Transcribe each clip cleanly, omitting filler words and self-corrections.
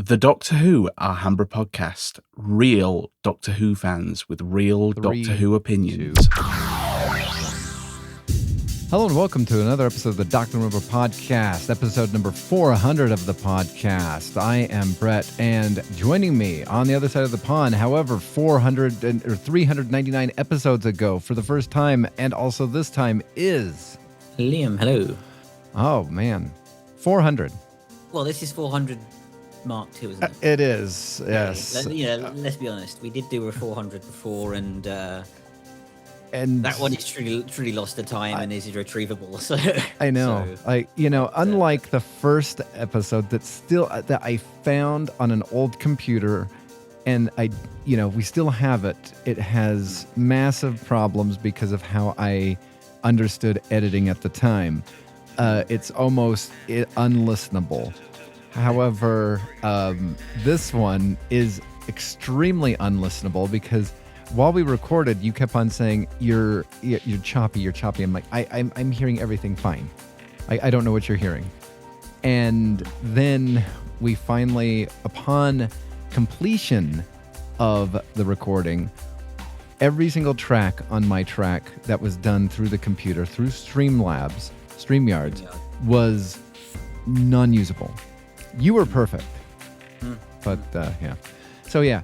The Doctor Who Alhambra Podcast. Real Doctor Who fans with real Doctor Who opinions. Hello and welcome to another episode of the Doctor Who Podcast, episode number 400 of the podcast. I am Brett, and joining me on the other side of the pond, however, 399 episodes ago for the first time, and also this time is... Liam, hello. Oh, man. 400. Well, this is 400 Mark 2, isn't it? It is, yes. Let's be honest. We did do a 400 before, and that one is truly lost to time and is irretrievable. So I know. Unlike the first episode that I found on an old computer, and we still have it. It has massive problems because of how I understood editing at the time. It's almost unlistenable. However, this one is extremely unlistenable because while we recorded, you kept on saying you're choppy. I'm like, I'm hearing everything fine. I don't know what you're hearing. And then we finally, upon completion of the recording, every single track on my track that was done through the computer, through StreamYard, was non-usable. You were perfect. But, yeah. So, yeah.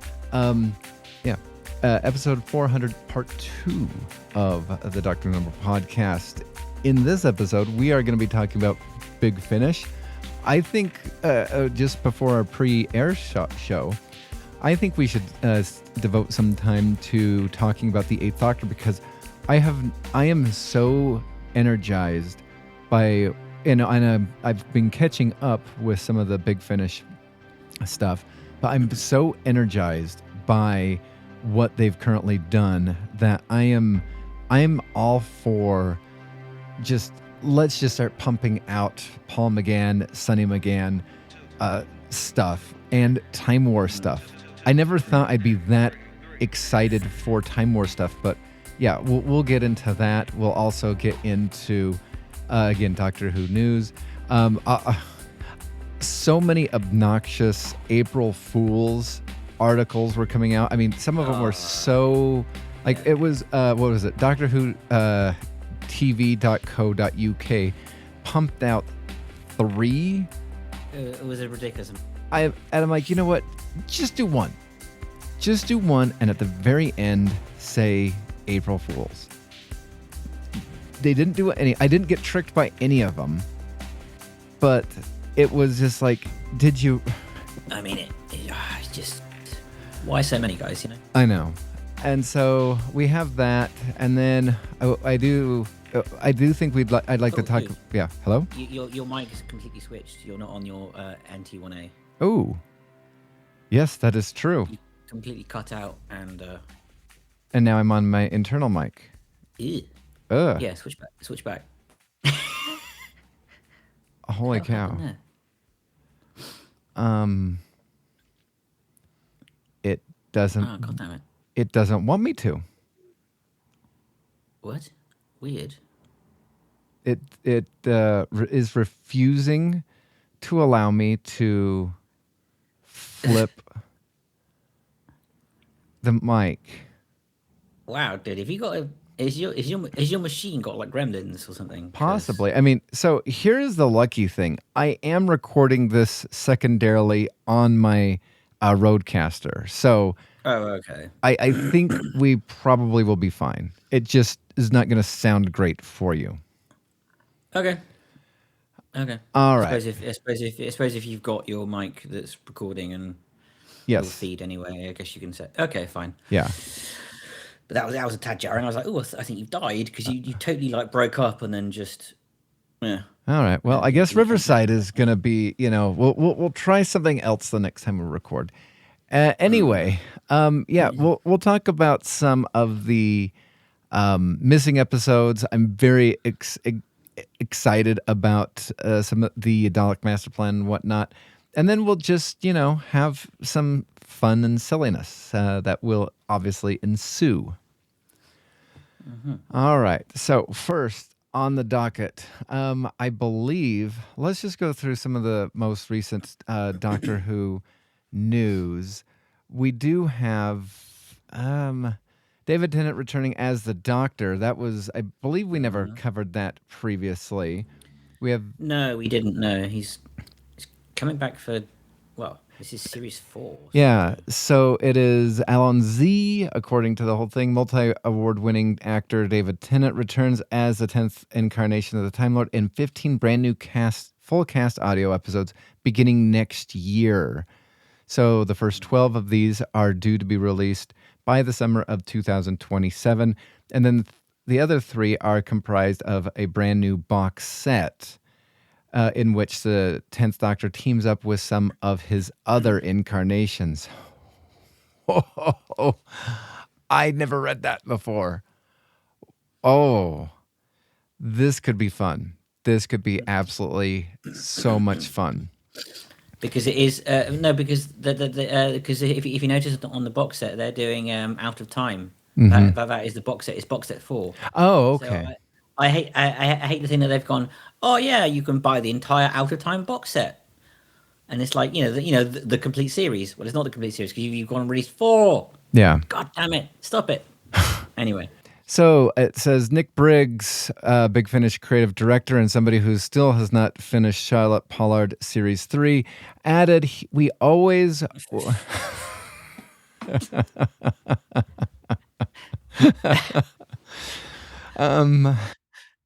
Episode 400, part 2 of the Doctor Who podcast. In this episode, we are going to be talking about Big Finish. I think, just before our pre-air show, I think we should devote some time to talking about the 8th Doctor because I am so energized by... and I've been catching up with some of the Big Finish stuff, but I'm so energized by what they've currently done that I'm all for let's just start pumping out Paul McGann, Sonny McGann stuff and Time War stuff. I never thought I'd be that excited for Time War stuff, but yeah, we'll get into that. We'll also get into again, Doctor Who news. So many obnoxious April Fools articles were coming out. I mean, some of them were so... Like, it was... what was it? Doctor Who TV.co.uk pumped out 3. It was ridiculous. And I'm like, you know what? Just do one. Just do one, and at the very end, say April Fools. They didn't do any. I didn't get tricked by any of them, but it was just like, did you? I mean, it's just why so many guys, you know? I know, and so we have that, and then I do think I'd like to talk. Dude. Yeah, hello. Your mic is completely switched. You're not on your NT1A. Oh, yes, that is true. You completely cut out, and now I'm on my internal mic. Ew. Yeah, switch back. Holy cow. It doesn't... Oh, God damn it. It doesn't want me to. What? Weird. It is refusing to allow me to flip the mic. Wow, dude, have you got a... Is your machine got like gremlins or something? Possibly. I mean, so here's the lucky thing. I am recording this secondarily on my Rodecaster. So oh, okay. I think we probably will be fine. It just is not going to sound great for you. Okay. All right. I suppose if you've got your mic that's recording and yes, will feed anyway, I guess you can say, okay, fine. Yeah. But that was a tad jarring. I was like, oh, I think you've died because you totally like broke up and then just, yeah. All right. Well, I guess Riverside is going to be, we'll try something else the next time we record. Anyway, we'll talk about some of the missing episodes. I'm very excited about some of the Dalek Master Plan and whatnot. And then we'll just, have some fun and silliness that will obviously ensue. Mm-hmm. All right. So first on the docket, I believe, let's just go through some of the most recent Doctor Who news, we do have David Tennant returning as the Doctor. That was, I believe we never covered that previously. We have... No, we didn't know. He's coming back for, well, this is series 4. So. Yeah, so it is Alan Z, according to the whole thing. Multi-award winning actor David Tennant returns as the 10th incarnation of the Time Lord in 15 brand new full cast audio episodes beginning next year. So the first 12 of these are due to be released by the summer of 2027. And then the other 3 are comprised of a brand new box set in which the 10th Doctor teams up with some of his other incarnations. Oh, I never read that before. Oh, this could be fun. This could be absolutely so much fun. Because it is because because if you notice on the box set they're doing Out of Time. Mm-hmm. That is the box set. It's box set 4. Oh, okay. So I hate the thing that they've gone. Oh yeah, you can buy the entire Out of Time box set, and it's like the complete series. Well, it's not the complete series because you've gone and released 4. Yeah. God damn it! Stop it. Anyway. So it says Nick Briggs, Big Finish creative director and somebody who still has not finished Charlotte Pollard Series 3, added, we always...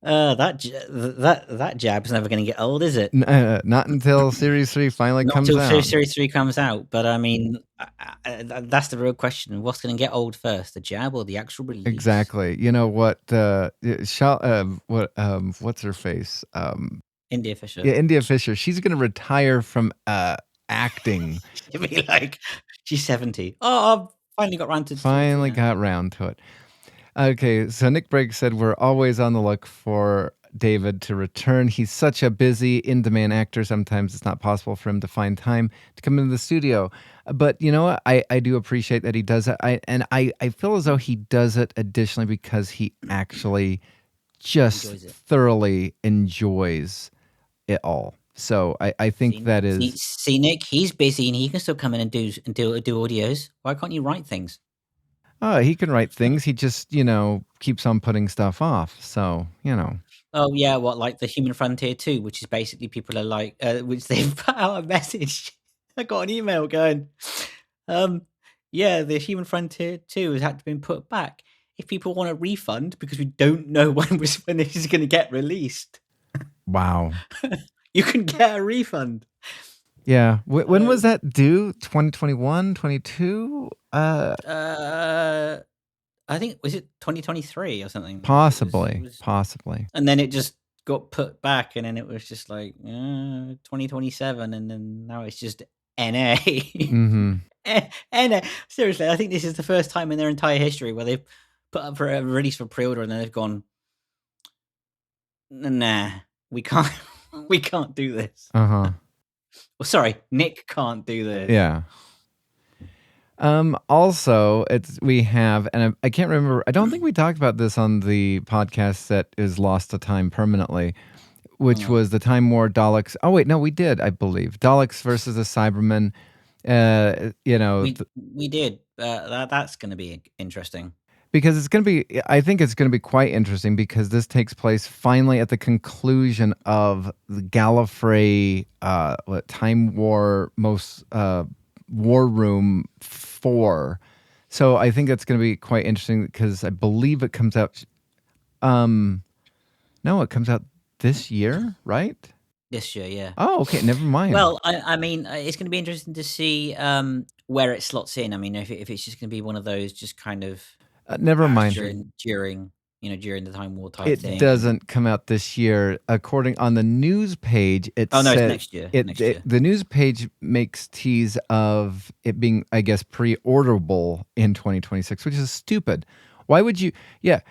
That jab's never going to get old, is it? Not until Series 3 finally comes out. Not until Series 3 comes out. But I mean, that's the real question. What's going to get old first, the jab or the actual release? Exactly. You know what? What's her face? India Fisher. Yeah, India Fisher. She's going to retire from acting. You mean like she's 70? Oh, I finally got round to it. Okay, so Nick Briggs said we're always on the look for David to return. He's such a busy, in-demand actor. Sometimes it's not possible for him to find time to come into the studio. But you know what? I do appreciate that he does it. I feel as though he does it additionally because he actually just thoroughly enjoys it all. So I think that is... See, Nick, he's busy and he can still come in and do audios. Why can't you write things? He can write things. He just, keeps on putting stuff off. So, Oh, yeah. What, like the Human Frontier 2, which is basically people are like, which they've put out a message. I got an email going, yeah, the Human Frontier 2 has had to be put back. If people want a refund, because we don't know when this is going to get released. Wow. You can get a refund. Yeah. When was that due? 2021, 22? I think, was it 2023 or something? Possibly. And then it just got put back, and then it was just like 2027, and then now it's just NA. Mm-hmm. NA. Seriously, I think this is the first time in their entire history where they've put up for a release for pre-order, and then they've gone, nah, we can't do this. Uh-huh. Well, sorry, Nick can't do this. Yeah. Also, we have, and I can't remember, I don't think we talked about this on the podcast that is Lost to Time permanently, which was the Time War Daleks. Oh, wait, no, we did, I believe. Daleks versus the Cybermen. We did. That's going to be interesting. Because I think it's going to be quite interesting because this takes place finally at the conclusion of the Gallifrey Time War War Room 4. So I think that's going to be quite interesting because I believe it comes out. No, it comes out this year, right? This year, yeah. Oh, okay. Never mind. Well, I mean, it's going to be interesting to see where it slots in. I mean, if it's just going to be one of those just kind of never mind during the Time War type thing. It doesn't come out this year. According on the news page, it's next year. The news page makes tease of it being, I guess, pre-orderable in 2026, which is stupid. Why would you? Yeah,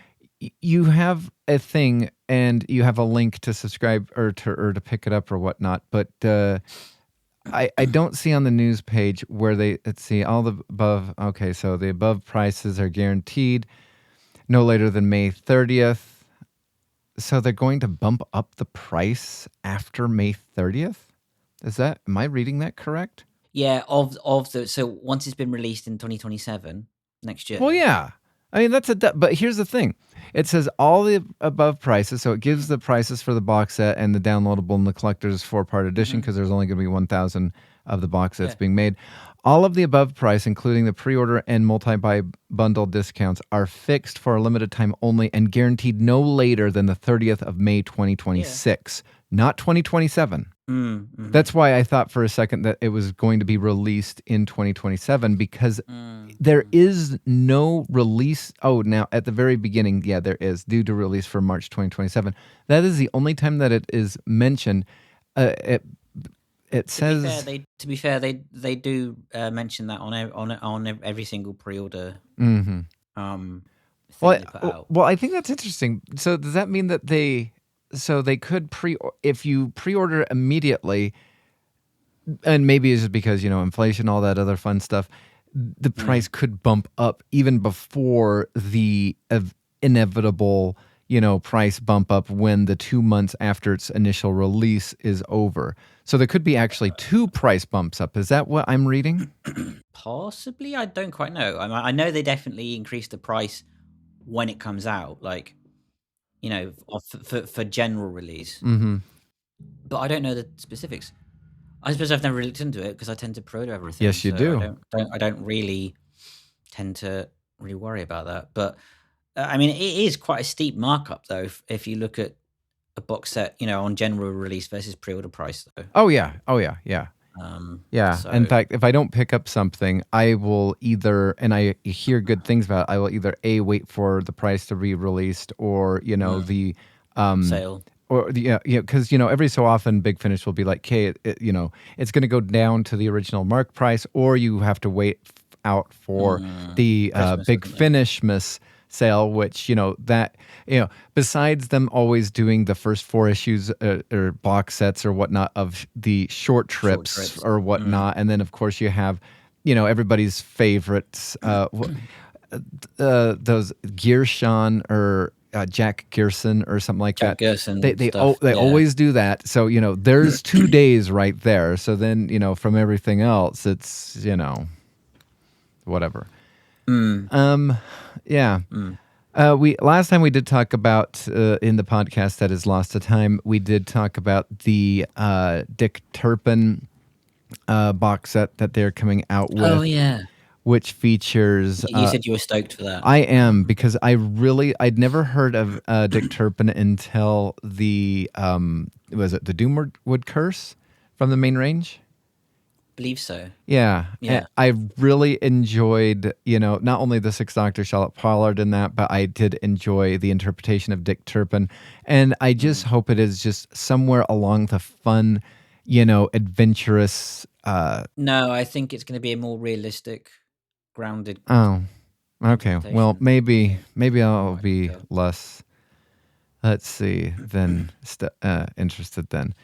you have a thing and you have a link to subscribe or to pick it up or whatnot, but I don't see on the news page where let's see, all the above. Okay, so the above prices are guaranteed no later than May 30th. So they're going to bump up the price after May 30th? Am I reading that correct? Yeah, of the so once it's been released in 2027 next year. Well, yeah. I mean, but here's the thing. It says all the above prices, so it gives the prices for the box set and the downloadable and the collector's 4-part edition because there's only going to be 1,000 of the box sets being made. All of the above price, including the pre-order and multi-buy bundle discounts, are fixed for a limited time only and guaranteed no later than the 30th of May 2026, not 2027. That's why I thought for a second that it was going to be released in 2027 because there is no release. Oh, now at the very beginning, yeah, there is due to release for March 2027. That is the only time that it is mentioned. It says To be fair, they do mention that on every single pre-order. Thing they put out. Well, I think that's interesting. So does that mean that they could if you pre-order immediately, and maybe it's just because, inflation, all that other fun stuff, the price could bump up even before the inevitable, price bump up when the 2 months after its initial release is over. So there could be actually 2 price bumps up. Is that what I'm reading? Possibly. I don't quite know. I know they definitely increased the price when it comes out, like, for general release. But I don't know the specifics. I suppose I've never really looked into it because I tend to pre-order everything. Yes, you do. I don't really tend to really worry about that. But I mean, it is quite a steep markup, though, if you look at a box set, on general release versus pre-order price, though. Oh yeah. Yeah. So, in fact, if I don't pick up something, I will either, and I hear good things about it, I will either wait for the price to be released, or the sale, or because every so often Big Finish will be like, "Okay, it's going to go down to the original mark price," or you have to wait out for the Big Finishmas sale, which besides them always doing the first 4 issues or box sets or whatnot of the short trips or whatnot, and then of course you have everybody's favorites, those Gershon or Jack Gerson or something like Jack that. Gerson They always do that. So there's 2 days right there. So then from everything else, it's whatever. Yeah. We last time we did talk about in the podcast that is lost to time. We did talk about the Dick Turpin box set that they're coming out with. Oh yeah, which features. You said you were stoked for that. I am, because I'd never heard of Dick Turpin until the was it the Doomwood Curse from the main range? Believe so. Yeah. Yeah. I really enjoyed, not only the Sixth Doctor Charlotte Pollard in that, but I did enjoy the interpretation of Dick Turpin. And I just hope it is just somewhere along the fun, adventurous. No, I think it's going to be a more realistic, grounded. Oh, okay. Well, maybe I'll be less, let's see, than interested then.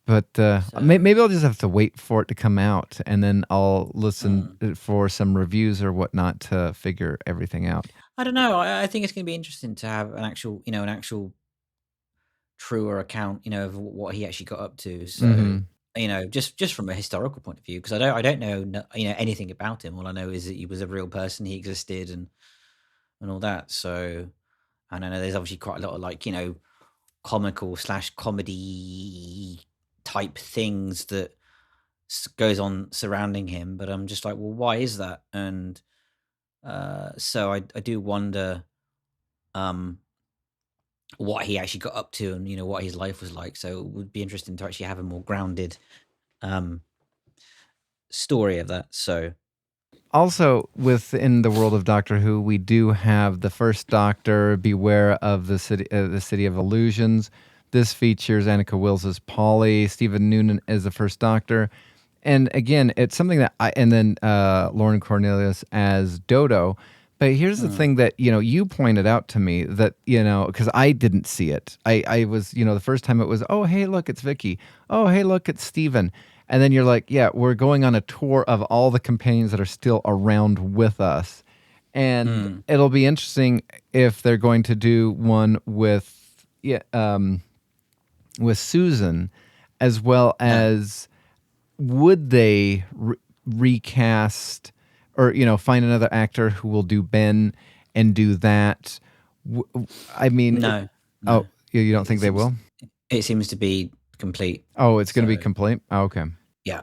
But maybe I'll just have to wait for it to come out, and then I'll listen for some reviews or whatnot to figure everything out. I don't know. I think it's going to be interesting to have an actual, an actual truer account, of what he actually got up to. So, just from a historical point of view, because I don't know, anything about him. All I know is that he was a real person, he existed, and all that. So, and I know there's obviously quite a lot of comical / comedy type things that goes on surrounding him, but I'm just like, well, why is that? And so I do wonder what he actually got up to, and what his life was like. So it would be interesting to actually have a more grounded story of that. So also within the world of Doctor Who, we do have the First Doctor, Beware of the City of Illusions. This features Annika Wills as Polly, Stephen Noonan as the First Doctor. And again, it's something that and then Lauren Cornelius as Dodo. But here's the thing that, you pointed out to me that, because I didn't see it. I was, the first time it was, oh, hey, look, it's Vicky. Oh, hey, look, it's Stephen. And then you're like, yeah, we're going on a tour of all the companions that are still around with us. And it'll be interesting if they're going to do one with Susan, as well as would they recast or, find another actor who will do Ben and do that? I mean, No. oh, you don't think they will? It seems to be complete. Oh, it's going to be complete? Oh, okay. Yeah.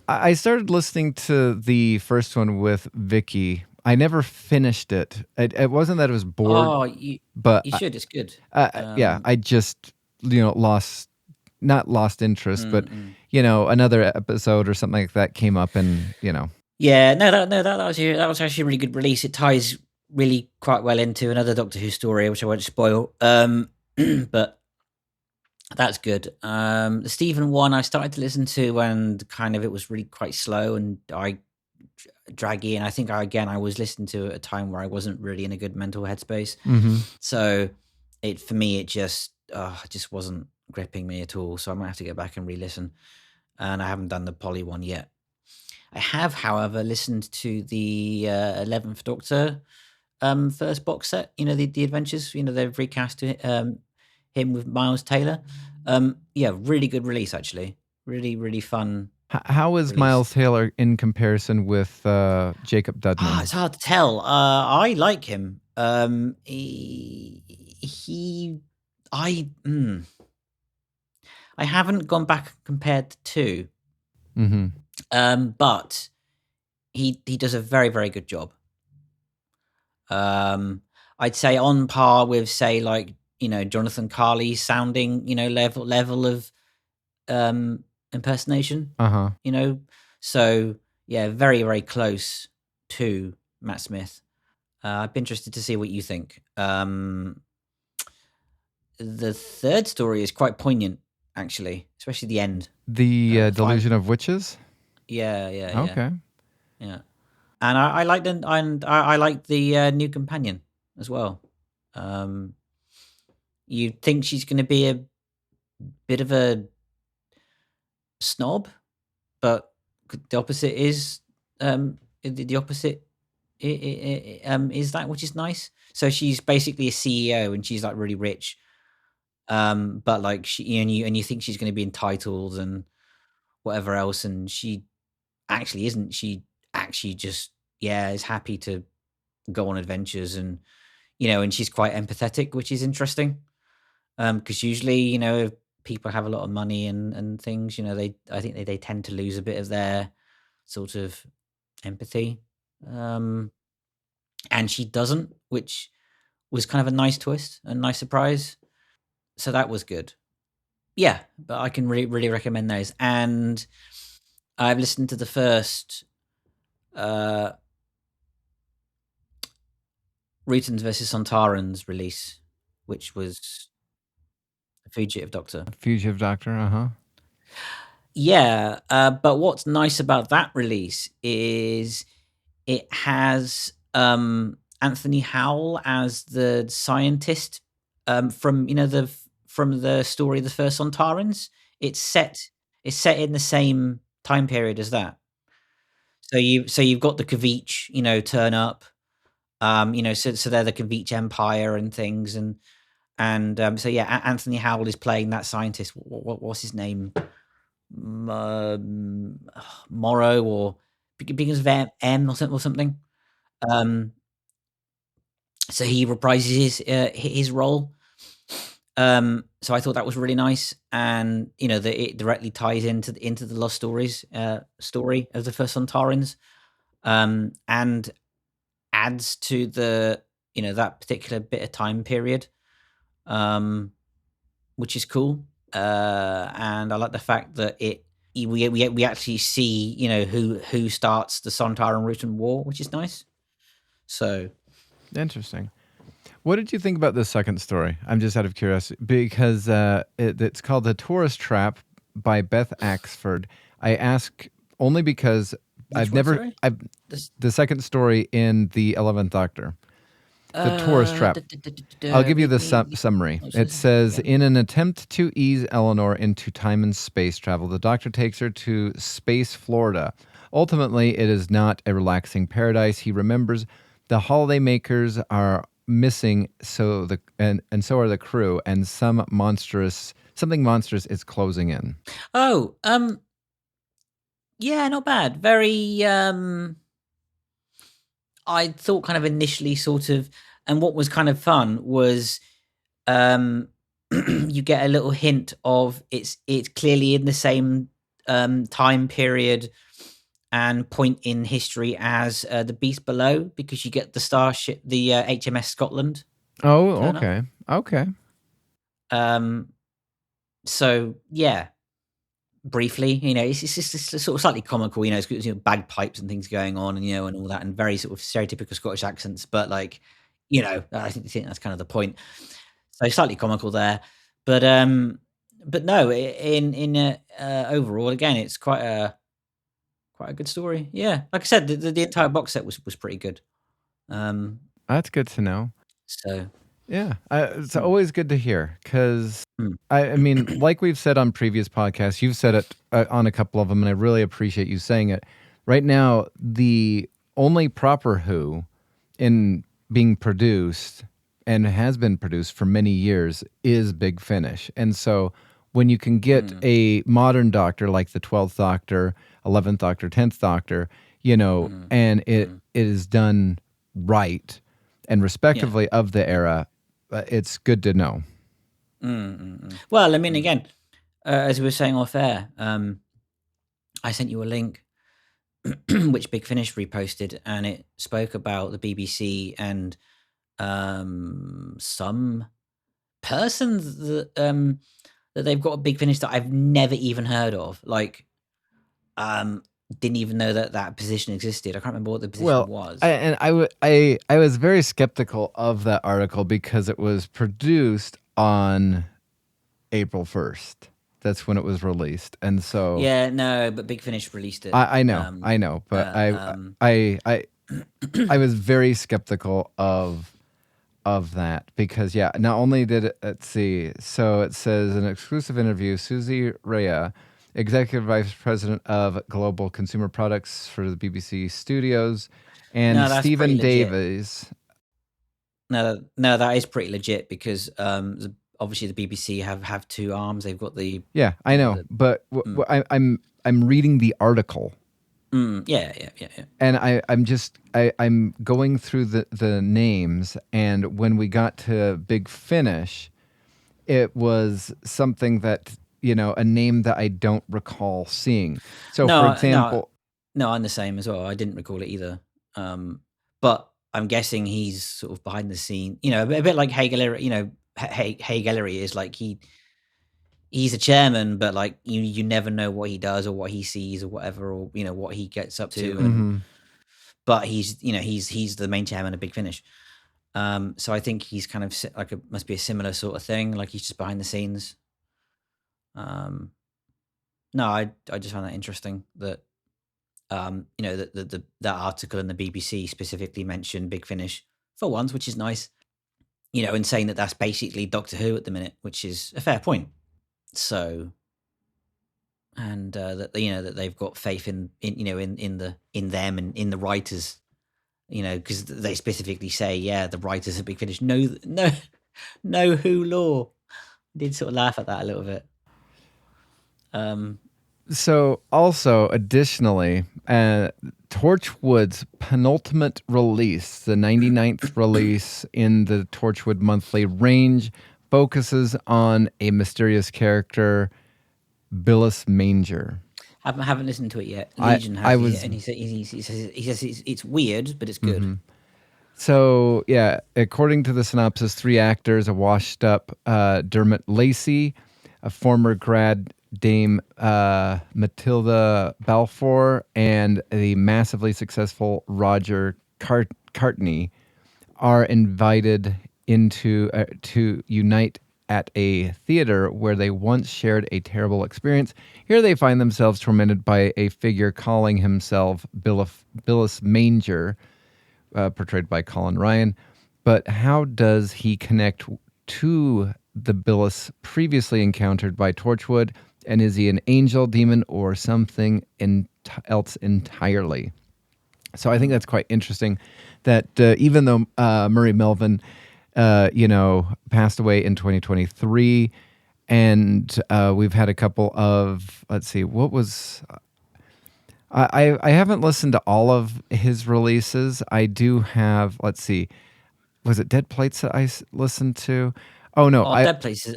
I started listening to the first one with Vicky. I never finished it. It wasn't that I was bored. Oh, but you should. It's good. Yeah, I just not lost interest, but another episode or something like that came up, and Yeah, that was actually a really good release. It ties really quite well into another Doctor Who story, which I won't spoil. But that's good. The Stephen one I started to listen to, and kind of it was really quite slow and draggy. And I think I was listening to it at a time where I wasn't really in a good mental headspace. So for me, it just wasn't gripping me at all. So I might have to get back and re-listen. And I haven't done the Polly one yet. I have, however, listened to the 11th Doctor first box set. The Adventures. They've recast him with Miles Taylor. Really good release, actually. Really, really fun. How is Miles Taylor in comparison with Jacob Dudman? It's hard to tell. I like him. I haven't gone back and compared the two. But he does a very, very good job. I'd say on par with, say, like, Jonathan Carley's sounding, level of impersonation. So yeah, very, very close to Matt Smith. I'd be interested to see what you think. The third story is quite poignant, actually, especially the end. The Delusion of Witches. Yeah. Okay. Yeah, and I like I like the new companion as well. You'd think she's going to be a bit of a snob, but the opposite is the opposite is that, which is nice. So she's basically a CEO, and she's like really rich, but like and you think she's going to be entitled and whatever else, and she actually isn't. She actually just is happy to go on adventures, and and she's quite empathetic, which is interesting, because usually if people have a lot of money and things, I think they tend to lose a bit of their sort of empathy, and she doesn't, which was kind of a nice twist, a nice surprise. So that was good. Yeah, but I can really recommend those. And I've listened to the first Rutans versus Sontarans release, which was Fugitive Doctor. Yeah, but what's nice about that release is it has Anthony Howell as the scientist from the story of the first Sontarans. It's set in the same time period as that. So you've got the Kavich, turn up, so they're the Kavich Empire and things, and so yeah, Anthony Howell is playing that scientist. What's his name? Morrow, or begins with M or something. So he reprises his role. So I thought that was really nice, and that it directly ties into the Lost Stories story of the first Sontarans, and adds to the that particular bit of time period, which is cool. And I like the fact that we actually see who starts the Sontaran Rutan War, which is nice. So interesting. What did you think about the second story? I'm just out of curiosity, because it's called The Tourist Trap by Beth Axford. I ask only because the second story in the 11th Doctor. The Tourist Trap. I'll give you the summary. It says, in an attempt to ease Eleanor into time and space travel, the Doctor takes her to Space Florida. Ultimately, it is not a relaxing paradise. He remembers the holidaymakers are missing, so so are the crew, and something monstrous is closing in. Oh, Yeah, not bad. Very. I thought kind of initially, sort of, and what was kind of fun was, you get a little hint of it's clearly in the same time period and point in history as the Beast Below, because you get the starship, the HMS Scotland. Oh, Turn up. okay. Okay. So yeah, briefly, it's just sort of slightly comical, it's bagpipes and things going on, and and all that, and very sort of stereotypical Scottish accents, but I think that's kind of the point. So slightly comical there, but no, in overall, again, it's quite a good story. Yeah, like I said, the entire box set was pretty good. That's good to know. So Yeah, it's always good to hear because Mm. I mean, like we've said on previous podcasts, you've said it on a couple of them, and I really appreciate you saying it. Right now, the only proper Who in being produced and has been produced for many years is Big Finish. And so when you can get a modern Doctor like the 12th Doctor, 11th Doctor, 10th Doctor, and it is done right and respectively of the era, it's good to know. Well, I mean, again, as we were saying off air, I sent you a link which Big Finish reposted, and it spoke about the BBC and some persons that they've got a Big Finish that I've never even heard of. Didn't even know that position existed. I can't remember what the position was. I was very skeptical of that article because it was produced on April 1st. That's when it was released, and so yeah, no, but Big Finish released it. I know, but I was very skeptical of that because not only did it, let's see, so it says an exclusive interview, Susie Rea, Executive Vice President of Global Consumer Products for the BBC Studios, and Stephen Davies. No, that is pretty legit because obviously the BBC have two arms. They've got the I know, but I'm reading the article. Yeah. And I'm going through the names, and when we got to Big Finish, it was something that a name that I don't recall seeing. So, for example, no, I'm the same as well. I didn't recall it either. But I'm guessing he's sort of behind the scene, a bit like Hay Gallery. Hay Gallery is like he's a chairman, but like you never know what he does or what he sees or whatever, or what he gets up to. But he's he's the main chairman of Big Finish. So I think he's kind of like must be a similar sort of thing. Like he's just behind the scenes. No, I just found that interesting that that article in the BBC specifically mentioned Big Finish for once, which is nice. And saying that that's basically Doctor Who at the minute, which is a fair point. So, and that that they've got faith in them and in the writers, because they specifically say, the writers of Big Finish know Who lore. I did sort of laugh at that a little bit. So also additionally, Torchwood's penultimate release, the 99th release in the Torchwood Monthly range, focuses on a mysterious character, Billis Manger. I haven't listened to it yet. Legion has, and he says it's weird, but it's good. Mm-hmm. So according to the synopsis, 3 actors: a washed-up Dermot Lacey, a former grad Dame Matilda Balfour, and the massively successful Roger Cartney are invited into to unite at a theater where they once shared a terrible experience. Here they find themselves tormented by a figure calling himself Billis Manger, portrayed by Colin Ryan. But how does he connect to the Billis previously encountered by Torchwood? And is he an angel, demon, or something else entirely? So I think that's quite interesting that even though Murray Melvin, passed away in 2023, and we've had a couple of, let's see, what was... I haven't listened to all of his releases. I do have. Let's see. Was it Dead Plates that I listened to? Oh no, Dead Plates is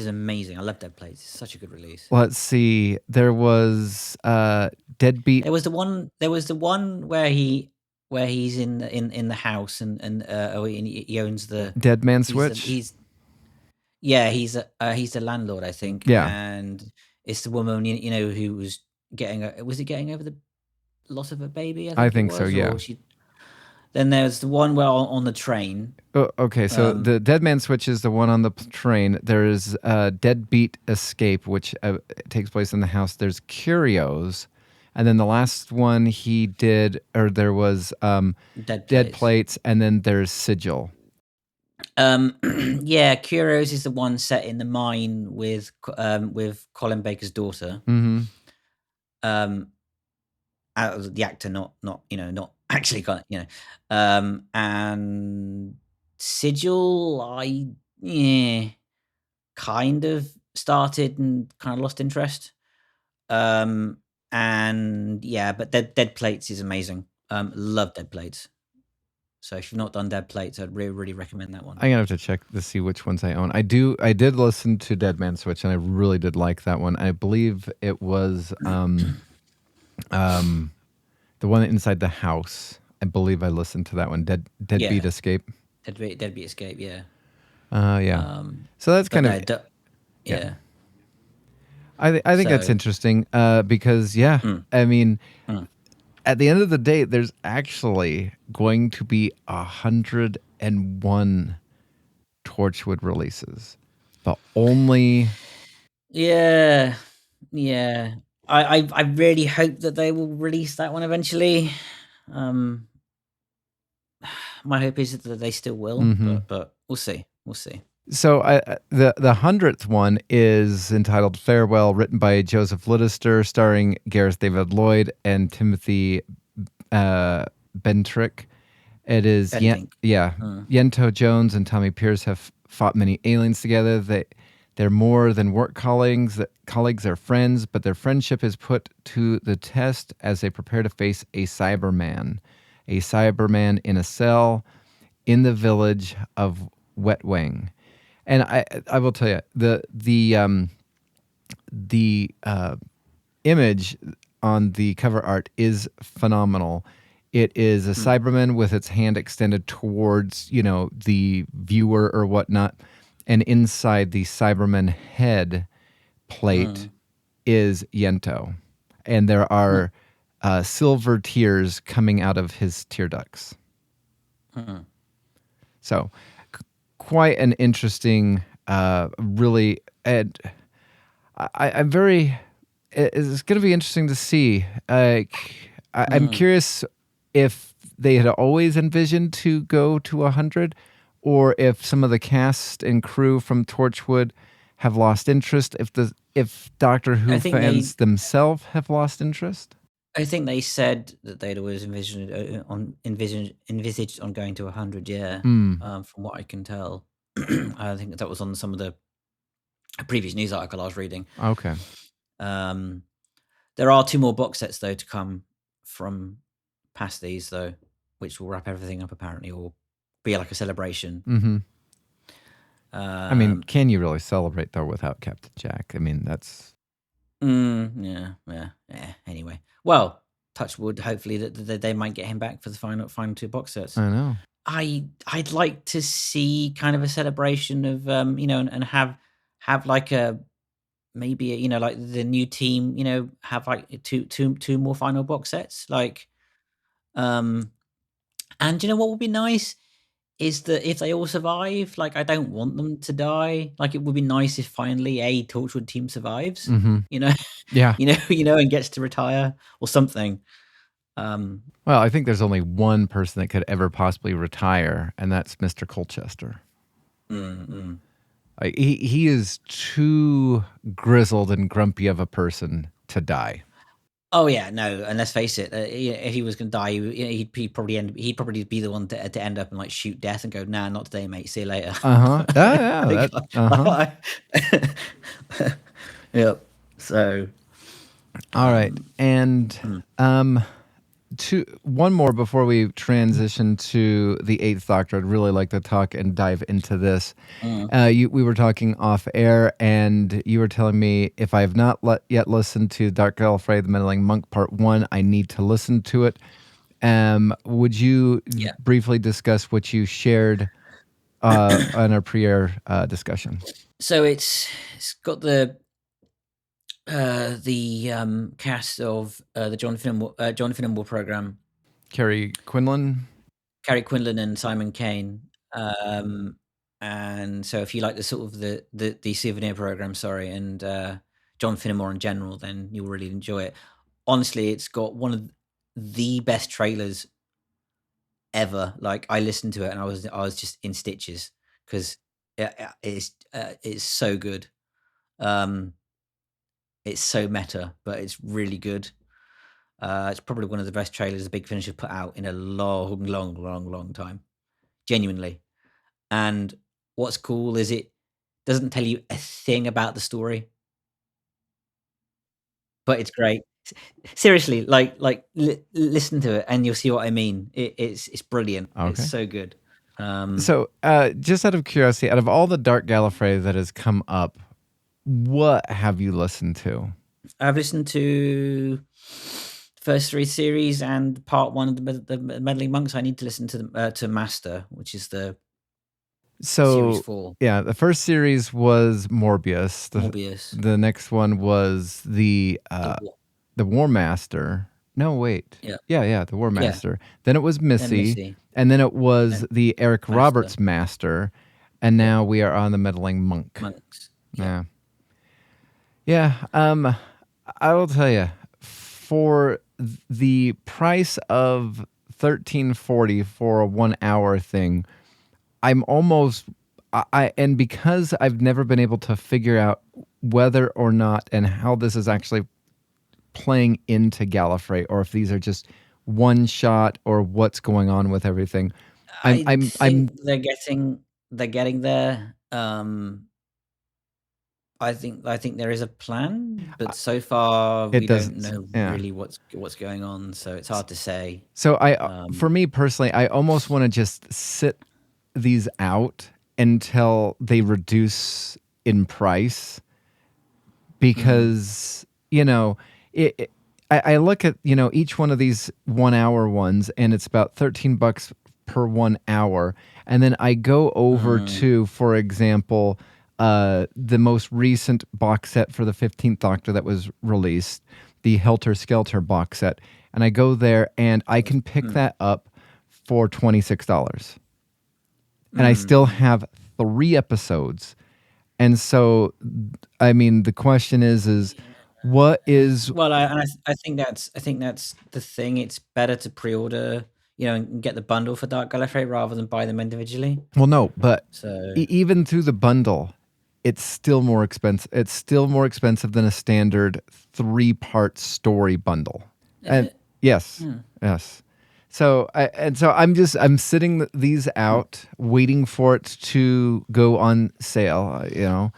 amazing. I love Dead Plates. It's such a good release. Let's see. There was Deadbeat. There was the one where he's in the house and he owns the Dead Man Switch. He's the landlord, I think. Yeah. And it's the woman who was getting over the loss of a baby? I think so. Yeah. Then there's the one where on the train. Oh, okay, so the Dead Man Switch is the one on the train. There's Deadbeat Escape, which takes place in the house. There's Curios, and then the last one he did, or there was Dead Plates, and then there's Sigil. Yeah, Curios is the one set in the mine with Colin Baker's daughter. Mm-hmm. The actor, not actually and Sigil, I kind of started and kind of lost interest. But Dead Plates is amazing. Love Dead Plates. So if you've not done Dead Plates, I'd really, really recommend that one. I'm gonna have to check to see which ones I own. I did listen to Dead Man Switch, and I really did like that one. I believe it was the one inside the house. I believe I listened to that one. Deadbeat Escape. Deadbeat Escape. Yeah. Yeah. So that's kind of yeah. I think that's interesting because I mean, at the end of the day, there's actually going to be 101 Torchwood releases. The only I really hope that they will release that one eventually. My hope is that they still will, but we'll see. So the 100th one is entitled Farewell, written by Joseph Littister, starring Gareth David Lloyd and Timothy Bentrick. It is Yento Jones and Tommy Pierce have fought many aliens together. They're more than work colleagues. They're friends, but their friendship is put to the test as they prepare to face a Cyberman in a cell in the village of Wetwing. And I will tell you, the image on the cover art is phenomenal. It is a Cyberman with its hand extended towards, the viewer or whatnot. And inside the Cyberman head plate is Yento. And there are silver tears coming out of his tear ducts. So quite an interesting, really, and I'm very, it's going to be interesting to see. I'm curious if they had always envisioned to go to 100, or if some of the cast and crew from Torchwood have lost interest, if Doctor Who fans themselves have lost interest. I think they said that they'd always envisaged on going to 100. Yeah, from what I can tell. I think that was on some of the previous news article I was reading. Okay. There are 2 more box sets though to come from past these though, which will wrap everything up apparently, or be like a celebration. Mm-hmm. I mean, can you really celebrate though without Captain Jack? I mean, that's. Yeah. Anyway, well, touch wood. Hopefully that they might get him back for the final 2 box sets. I know. I'd like to see kind of a celebration of and have like a maybe like the new team have like two more final box sets like and what would be nice is that if they all survive, like I don't want them to die. Like it would be nice if finally a Torchwood team survives, Yeah. and gets to retire or something. Well, I think there's only one person that could ever possibly retire, and that's Mr. Colchester. He is too grizzled and grumpy of a person to die. Oh yeah, no, and let's face it. If he was going to die, he'd probably be the one to end up and like shoot death and go, "Nah, not today, mate. See you later." Yeah. Yep. So, All right. And one more before we transition to the Eighth Doctor. I'd really like to talk and dive into this. We were talking off air, and you were telling me if I have not yet listened to Dark Gallifrey, The Meddling Monk Part 1, I need to listen to it. Would you briefly discuss what you shared on our pre-air discussion? So it's got the cast of the John Finnemore program, Carrie Quinlan, and Simon Kane. And so if you like the sort of the Souvenir program, and John Finnemore in general, then you'll really enjoy it. Honestly, it's got one of the best trailers ever. Like, I listened to it and I was just in stitches because it's so good. It's so meta, but it's really good. It's probably one of the best trailers the Big Finish have put out in a long time. Genuinely. And what's cool is it doesn't tell you a thing about the story, but it's great. Seriously, listen to it and you'll see what I mean. It's brilliant. Okay. It's so good. So, just out of curiosity, out of all the Dark Gallifrey that has come up, what have you listened to? I've listened to the first 3 series and part 1 of the Meddling Monks. I need to listen to Master, which is the series 4. Yeah, the first series was Morbius. The next one was the War Master. No, wait. Yeah, the War Master. Then it was Missy. And then it was the Eric Roberts Master. And now we are on the Meddling Monks. Yeah. Yeah, I will tell you, for the price of $13.40 for a 1 hour thing, I'm almost, and because I've never been able to figure out whether or not and how this is actually playing into Gallifrey, or if these are just one shot, or what's going on with everything. I think they're getting there. I think there is a plan, but so far we don't know really what's going on, so it's hard to say. So for me personally, I almost want to just sit these out until they reduce in price, because I look at each one of these 1 hour ones, and it's about $13 per 1 hour, and then I go over to, for example, the most recent box set for the 15th Doctor that was released, the Helter Skelter box set, and I go there and I can pick that up for $26. And I still have 3 episodes. And so, I mean, the question is what is... Well, I think that's the thing. It's better to pre-order, and get the bundle for Dark Gallifrey rather than buy them individually. Well, no, but even through the bundle, it's still more expensive. It's still more expensive than a standard 3-part story bundle. Yes. So I'm sitting these out, waiting for it to go on sale.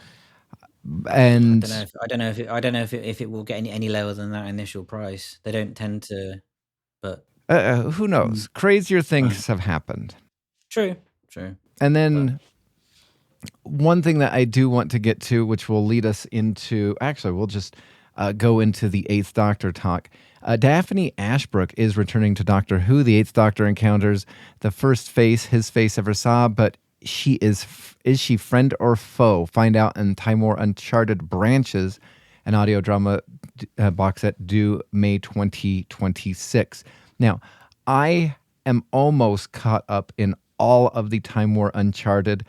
And I don't know if it will get any lower than that initial price. They don't tend to, but who knows? Crazier things have happened. True. And then one thing that I do want to get to, which will lead us into, actually, we'll just go into the 8th Doctor talk. Daphne Ashbrook is returning to Doctor Who. The 8th Doctor encounters the first face his face ever saw, but is she friend or foe? Find out in Time War Uncharted Branches, an audio drama box set due May 2026. Now, I am almost caught up in all of the Time War Uncharted.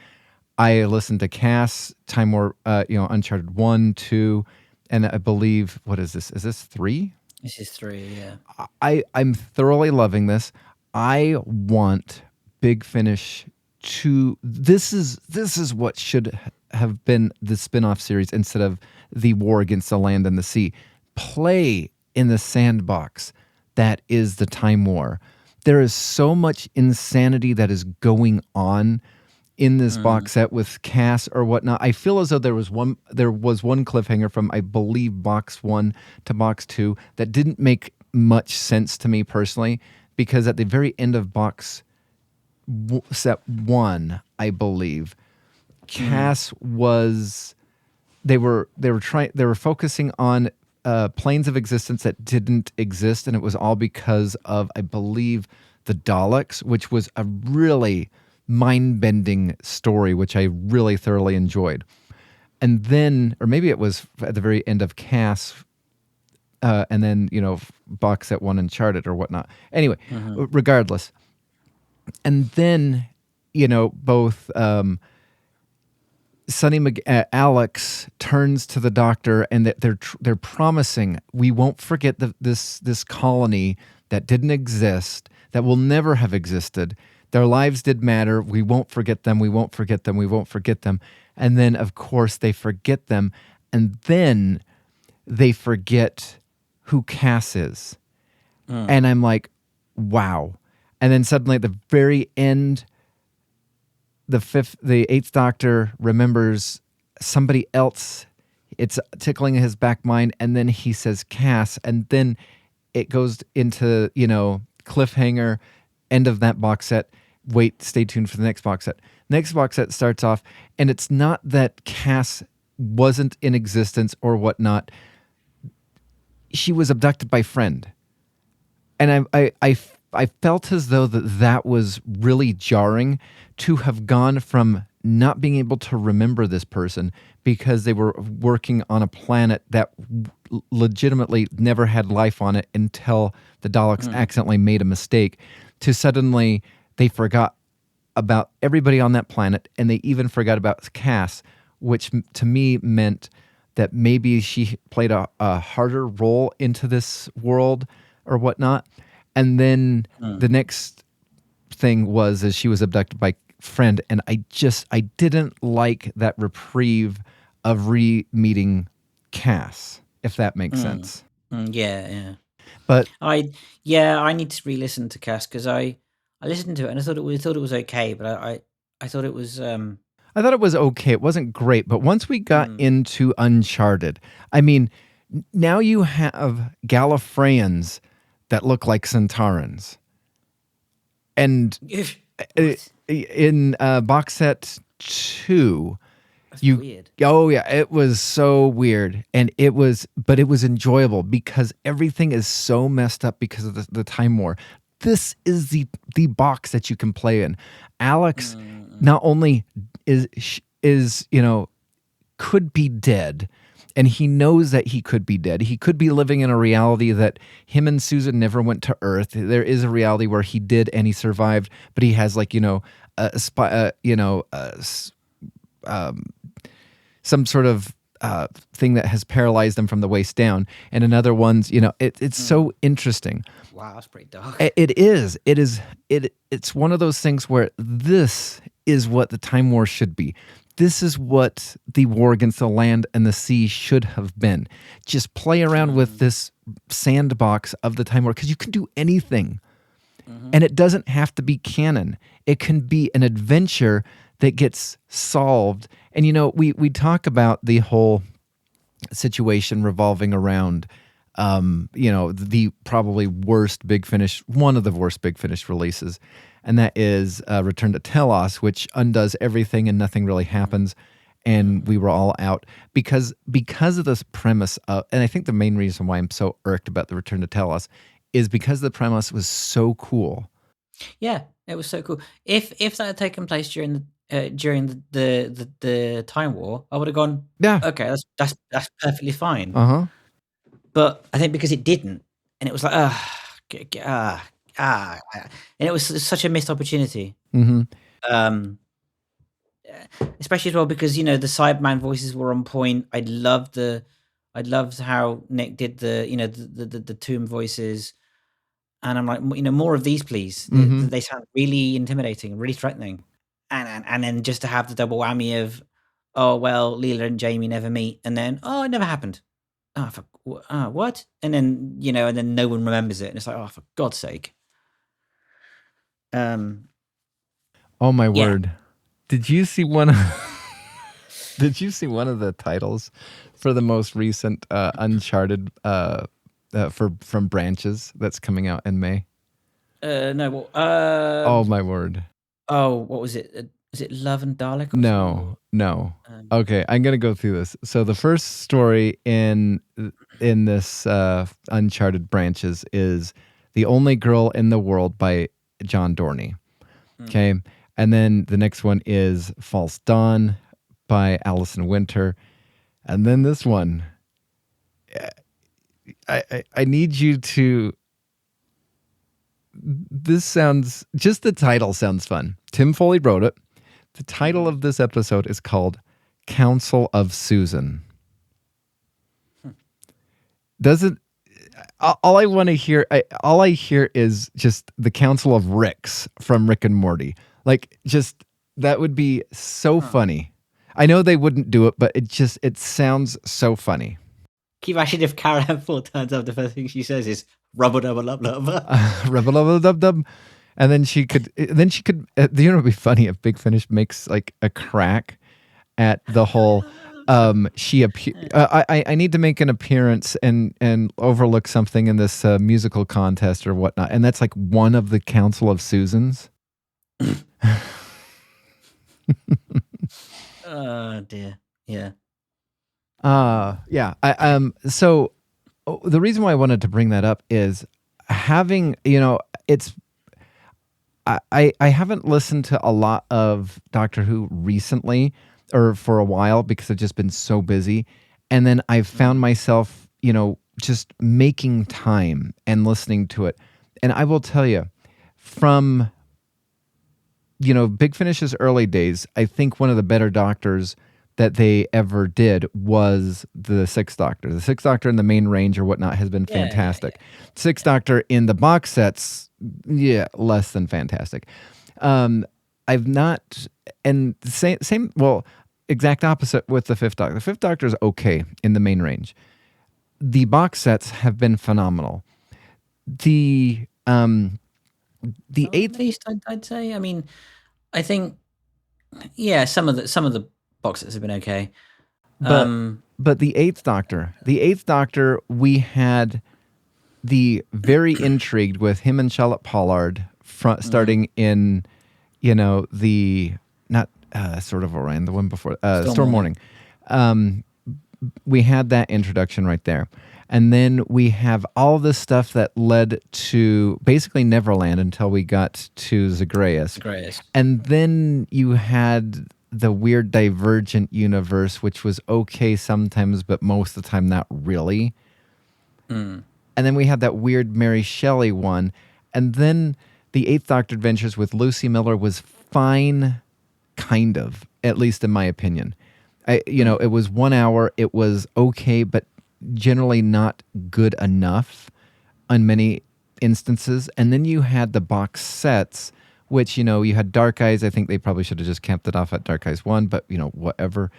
I listened to Cass, Time War, Uncharted 1, 2, and I believe, what is this? Is this 3? This is 3, yeah. I'm thoroughly loving this. I want Big Finish to... This is what should have been the spin-off series instead of the War Against the Land and the Sea. Play in the sandbox that is the Time War. There is so much insanity that is going on in this box set with Cass or whatnot. I feel as though there was one cliffhanger from, I believe, box 1 to box 2 that didn't make much sense to me personally, because at the very end of box set 1, I believe, Cass was they were focusing on planes of existence that didn't exist, and it was all because of, I believe, the Daleks, which was a really mind-bending story, which I really thoroughly enjoyed. And then, or maybe it was at the very end of Cass, and then, box set 1 Uncharted or whatnot. Anyway, regardless. And then, both Alex turns to the Doctor, and that they're promising, we won't forget this colony that didn't exist, that will never have existed. Their lives did matter. We won't forget them. We won't forget them. We won't forget them. And then, of course, they forget them. And then they forget who Cass is. And I'm like, wow. And then suddenly at the very end, the eighth Doctor remembers somebody else. It's tickling his back mind. And then he says Cass. And then it goes into, cliffhanger, end of that box set. Wait, stay tuned for the next box set. Next box set starts off, and it's not that Cass wasn't in existence or whatnot. She was abducted by Friend. And I felt as though that was really jarring, to have gone from not being able to remember this person because they were working on a planet that legitimately never had life on it until the Daleks accidentally made a mistake, to suddenly they forgot about everybody on that planet, and they even forgot about Cass, which to me meant that maybe she played a harder role into this world or whatnot. And then the next thing was, as she was abducted by Friend, and I didn't like that reprieve of re-meeting Cass, if that makes sense. Yeah. But I need to re-listen to Cass, because I listened to it and I thought it was okay, but I thought it was I thought it was okay. It wasn't great, but once we got into Uncharted, I mean, now you have Gallifreyans that look like Centaurans. And in box set 2, that's weird. Oh yeah, it was so weird, and it was enjoyable because everything is so messed up because of the Time War. This is the box that you can play in. Alex not only is could be dead, and he knows that he could be dead. He could be living in a reality that him and Susan never went to Earth. There is a reality where he did and he survived, but he has some sort of thing that has paralyzed him from the waist down. And another one's, it's so interesting. Wow, that's pretty dark. It is. It's one of those things where this is what the Time War should be. This is what the war against the land and the sea should have been. Just play around with this sandbox of the Time War, because you can do anything. And it doesn't have to be canon. It can be an adventure that gets solved. And, we talk about the whole situation revolving around, the probably worst Big Finish, one of the worst Big Finish releases. And that is Return to Telos, which undoes everything and nothing really happens. And we were all out because of this premise of, and I think the main reason why I'm so irked about the Return to Telos is because the premise was so cool. Yeah, it was so cool. If that had taken place during the Time War, I would have gone, yeah, okay, that's perfectly fine. But I think because it didn't, and it was like, and it was such a missed opportunity. Especially as well because the Cyberman voices were on point. I loved how Nick did the Tomb voices, and I'm like, more of these, please. They sound really intimidating, really threatening, and then just to have the double whammy of, oh well, Leela and Jamie never meet, and then it never happened. What? And then and then no one remembers it, and it's like, for God's sake. Oh my word. Did you see one? Did you see one of the titles for the most recent Uncharted from Branches that's coming out in May? No. Well, Oh my word! what was it? Is it Love and Dalek? Or No. Okay, I'm gonna go through this. So the first story in this Uncharted Branches is "The Only Girl in the World" by John Dorney. Okay, and then the next one is "False Dawn" by Alison Winter, and then this one. I need you to. This sounds, just the title sounds fun. Tim Foley wrote it. The title of this episode is called Council of Susan. Doesn't, all I want to hear, all I hear is just the Council of Ricks from Rick and Morty. Like, just, that would be so funny. I know they wouldn't do it, but it sounds so funny. Can you imagine if Kara Hemphill turns up, the first thing she says is "rubber dubber lub lub"? Rubber dub dub dub. And then she could, you know, it would be funny if Big Finish makes like a crack at the whole, I need to make an appearance and overlook something in this musical contest or whatnot. And that's like one of the Council of Susans. Oh dear. Yeah. Yeah. So the reason why I wanted to bring that up is having, you know, I haven't listened to a lot of Doctor Who recently or for a while because I've just been so busy. And then I've found myself, you know, just making time and listening to it. And I will tell you, from, you know, Big Finish's early days, I think one of the better Doctors that they ever did was the Sixth Doctor. The Sixth Doctor in the main range or whatnot has been fantastic. Sixth Doctor in the box sets, less than fantastic. I've not, and same, well, exact opposite with the Fifth Doctor. The Fifth Doctor is okay in the main range. The box sets have been phenomenal. The eighth, at least I'd say. I mean, I think, some of the box sets have been okay. But the Eighth Doctor, we had the very intrigued with him and Charlotte Pollard starting in, you know, the not Sword of Orion, the one before Storm Morning. We had that introduction right there. And then we have all this stuff that led to basically Neverland until we got to Zagreus. And then you had the weird Divergent universe, which was okay sometimes, but most of the time not really. And then we had that weird Mary Shelley one. And then the Eighth Doctor Adventures with Lucy Miller was fine, kind of, at least in my opinion. It was 1 hour. It was okay, but generally not good enough on many instances. And then you had the box sets, which, you know, you had Dark Eyes. I think they probably should have just camped it off at Dark Eyes 1, but, you know, whatever.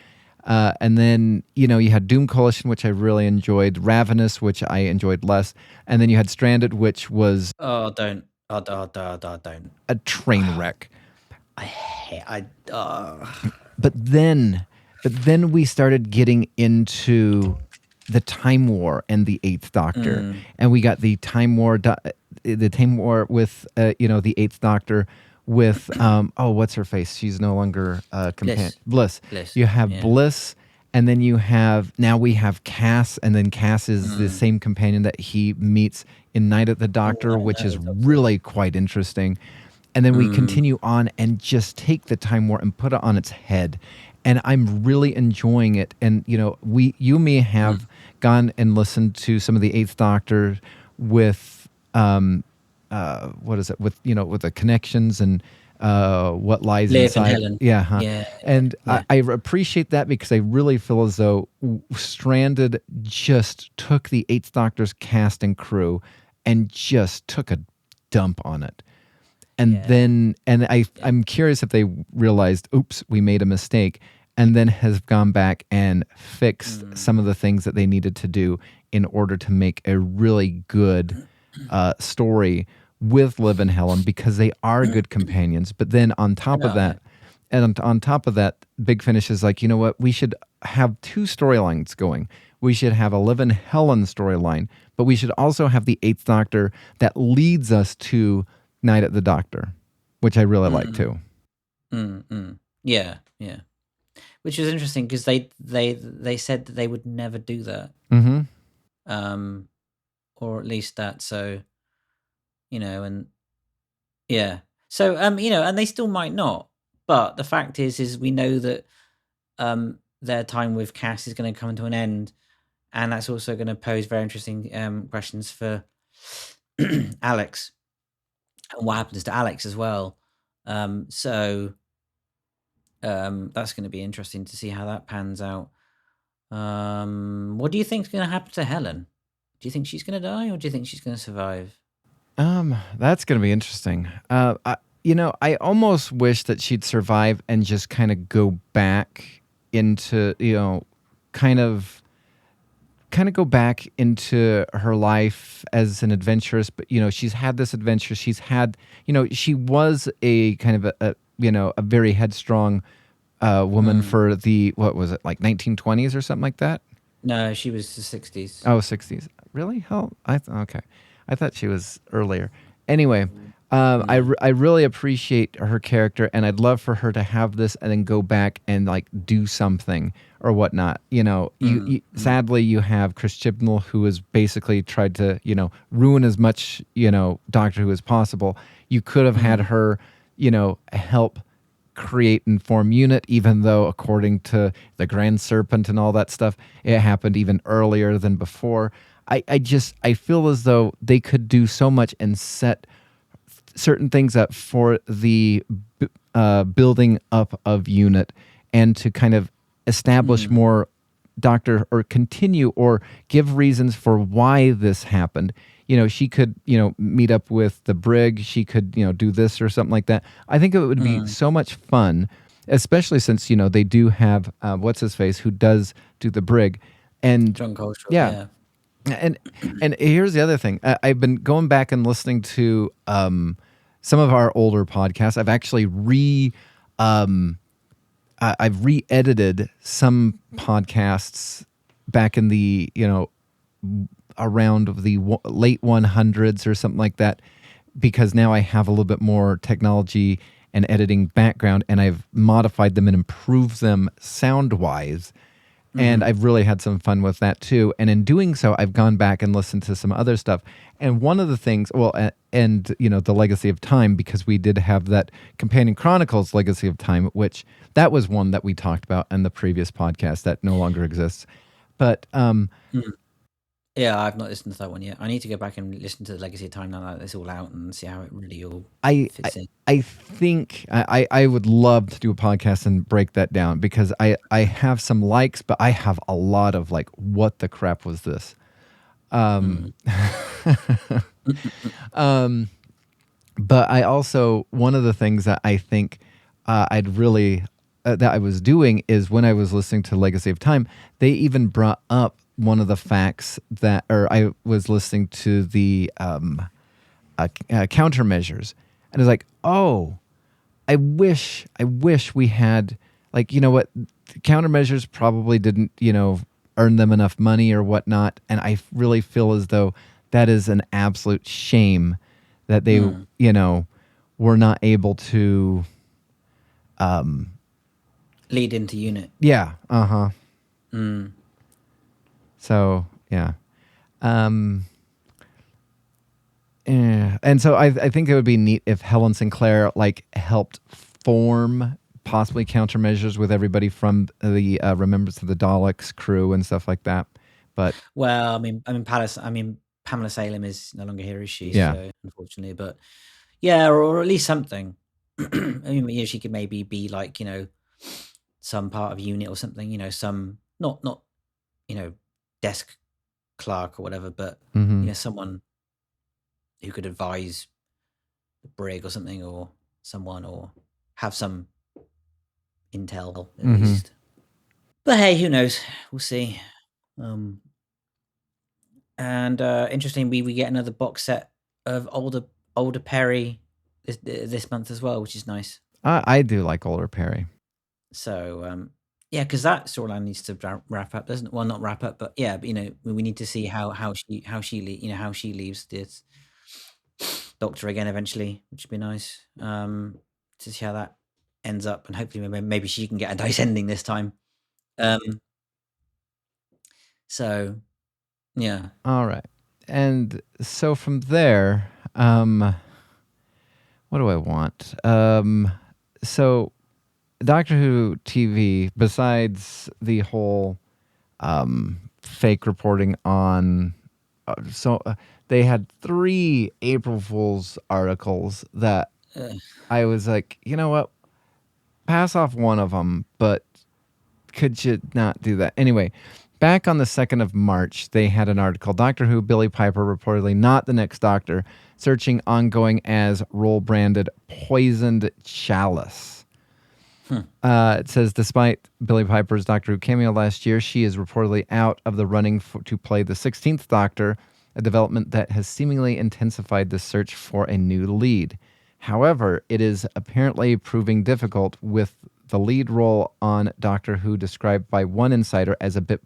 And then, you know, you had Doom Coalition, which I really enjoyed. Ravenous, which I enjoyed less. And then you had Stranded, which was... don't. A train wreck. But then we started getting into the Time War and the Eighth Doctor, and we got the Time War with the Eighth Doctor with what's her face? She's no longer companion. Bliss. You have Bliss, and then we have Cass, and then Cass is the same companion that he meets in Night at the Doctor, which is really quite interesting. And then we continue on and just take the Time War and put it on its head. And I'm really enjoying it. And, you know, you may have gone and listened to some of the Eighth Doctor with, with the connections and what lies Liv inside. And Helen. And I appreciate that because I really feel as though Stranded just took the Eighth Doctor's cast and crew and just took a dump on it. And I'm curious if they realized, oops, we made a mistake, and then has gone back and fixed some of the things that they needed to do in order to make a really good story with Liv and Helen, because they are good companions. But then on top of that, And on top of that, Big Finish is like, you know what? We should have two storylines going. We should have a Liv and Helen storyline, but we should also have the Eighth Doctor that leads us to Night at the Doctor, which I really like too. Yeah, yeah. Which is interesting because they said that they would never do that. Or at least that. So, and yeah. So, and they still might not. But the fact is we know that their time with Cass is going to come to an end, and that's also going to pose very interesting questions for Alex and what happens to Alex as well. So that's going to be interesting to see how that pans out. What do you think is going to happen to Helen? Do you think she's going to die, or do you think she's going to survive? That's going to be interesting. I almost wish that she'd survive and just kind of go back into, kind of go back into her life as an adventurous. But, she's had this adventure. She's had, she was a kind of a very headstrong woman for what was it, like 1920s or something like that? No, she was the 60s. Oh, 60s. Really? Hell, okay. I thought she was earlier. Anyway, I really appreciate her character, and I'd love for her to have this and then go back and like do something or whatnot. Sadly, you have Chris Chibnall, who has basically tried to, ruin as much, Doctor Who as possible. You could have had her, help create and form UNIT, even though according to the Grand Serpent and all that stuff, it happened even earlier than before. I feel as though they could do so much and set certain things up for the building up of UNIT, and to kind of establish more Doctor, or continue or give reasons for why this happened. She could, meet up with the brig. She could, do this or something like that. I think it would be so much fun, especially since, they do have, what's his face, who does do the brig. And John Coltrane, yeah. And here's the other thing. I've been going back and listening to some of our older podcasts. I've actually I've re-edited some podcasts back in the, around the late 100s or something like that, because now I have a little bit more technology and editing background, and I've modified them and improved them sound-wise. And I've really had some fun with that too. And in doing so, I've gone back and listened to some other stuff. And one of the things, the Legacy of Time, because we did have that Companion Chronicles Legacy of Time, which that was one that we talked about in the previous podcast that no longer exists. But yeah, I've not listened to that one yet. I need to go back and listen to the Legacy of Time now that it's all out, and see how it really all fits in. I think I would love to do a podcast and break that down, because I have some likes, but I have a lot of like, what the crap was this? But I also, one of the things that I think I'd really that I was doing is, when I was listening to Legacy of Time, they even brought up one of the facts that, or I was listening to the countermeasures, and it's like, oh, I wish we had, like, what, countermeasures probably didn't, earn them enough money or whatnot, and I really feel as though that is an absolute shame that they, were not able to lead into UNIT. Yeah. So yeah. And so I think it would be neat if Helen Sinclair like helped form possibly countermeasures with everybody from the Remembrance of the Daleks crew and stuff like that. But well, Pamela Salem is no longer here, is she? Yeah. So, unfortunately, but yeah, or at least something. She could maybe be like, some part of UNIT or something. Some not desk clerk or whatever, but someone who could advise the brig or something, or someone, or have some intel at least. But hey, who knows? We'll see. And interesting, we get another box set of older Perry this month as well, which is nice. I do like older Perry. So yeah, because that storyline needs to wrap up, doesn't it? Well, not wrap up, but yeah, but, we need to see how she leaves this Doctor again eventually, which would be nice. To see how that ends up, and hopefully maybe she can get a nice ending this time. So yeah. All right. And so from there, what do I want? So Doctor Who TV, besides the whole fake reporting on, they had 3 April Fool's articles that I was like, you know what? Pass off one of them, but could you not do that? Anyway, back on the 2nd of March, they had an article, Doctor Who, Billy Piper reportedly not the next Doctor, searching ongoing as role-branded poisoned chalice. It says, despite Billy Piper's Doctor Who cameo last year, she is reportedly out of the running to play the 16th Doctor, a development that has seemingly intensified the search for a new lead. However, it is apparently proving difficult, with the lead role on Doctor Who described by one insider as a bit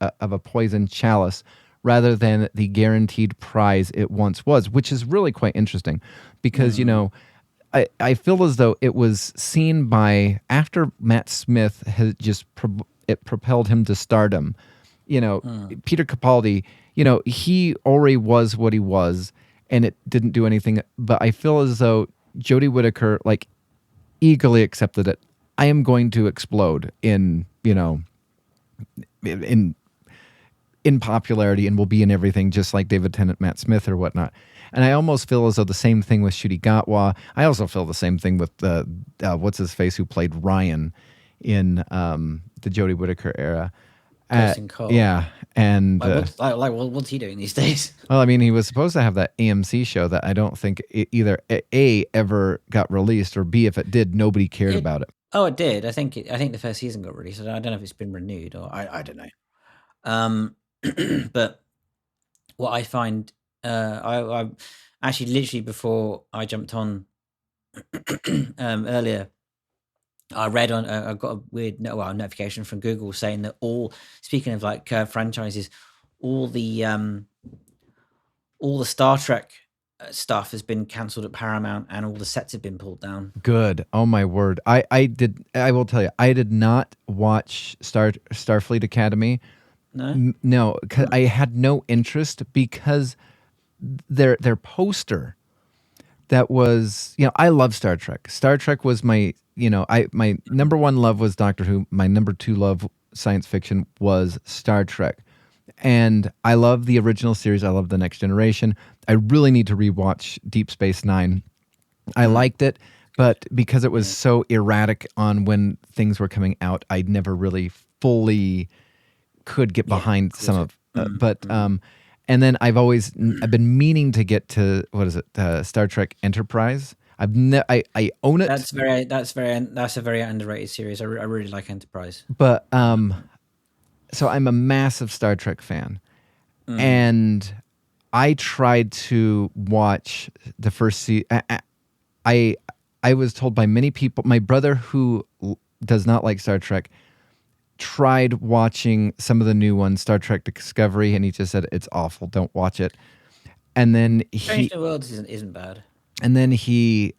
of a poisoned chalice rather than the guaranteed prize it once was, which is really quite interesting because, I feel as though it was seen by, after Matt Smith has just it propelled him to stardom. Peter Capaldi, he already was what he was, and it didn't do anything. But I feel as though Jodie Whittaker eagerly accepted it. I am going to explode in popularity and will be in everything, just like David Tennant, Matt Smith, or whatnot. And I almost feel as though the same thing with Ncuti Gatwa. I also feel the same thing with what's his face who played Ryan in the Jodie Whittaker era. Cole. Yeah, and what's he doing these days? Well, I mean, he was supposed to have that AMC show that I don't think either A ever got released, or B, if it did, nobody cared about it. Oh, it did. I think the first season got released. I don't know if it's been renewed, or I don't know. But what I find, I actually literally before I jumped on earlier, I read on. I got a weird notification from Google saying that speaking of franchises, all the Star Trek stuff has been cancelled at Paramount, and all the sets have been pulled down. Good. Oh my word. I will tell you, I did not watch Starfleet Academy. No, because I had no interest, because their poster that was, I love Star Trek. Star Trek was my, my number one love was Doctor Who. My number 2 love, science fiction, was Star Trek. And I love the original series. I love The Next Generation. I really need to rewatch Deep Space Nine. I liked it, but because it was so erratic on when things were coming out, I never really fully could get behind some of. And then I've been meaning to get to, what is it, Star Trek Enterprise. I own it. That's a very underrated series. I really like Enterprise. But so I'm a massive Star Trek fan, and I tried to watch the first season. I was told by many people, my brother who does not like Star Trek tried watching some of the new ones, Star Trek Discovery, and he just said it's awful, don't watch it. And then Strange New Worlds isn't bad. And then he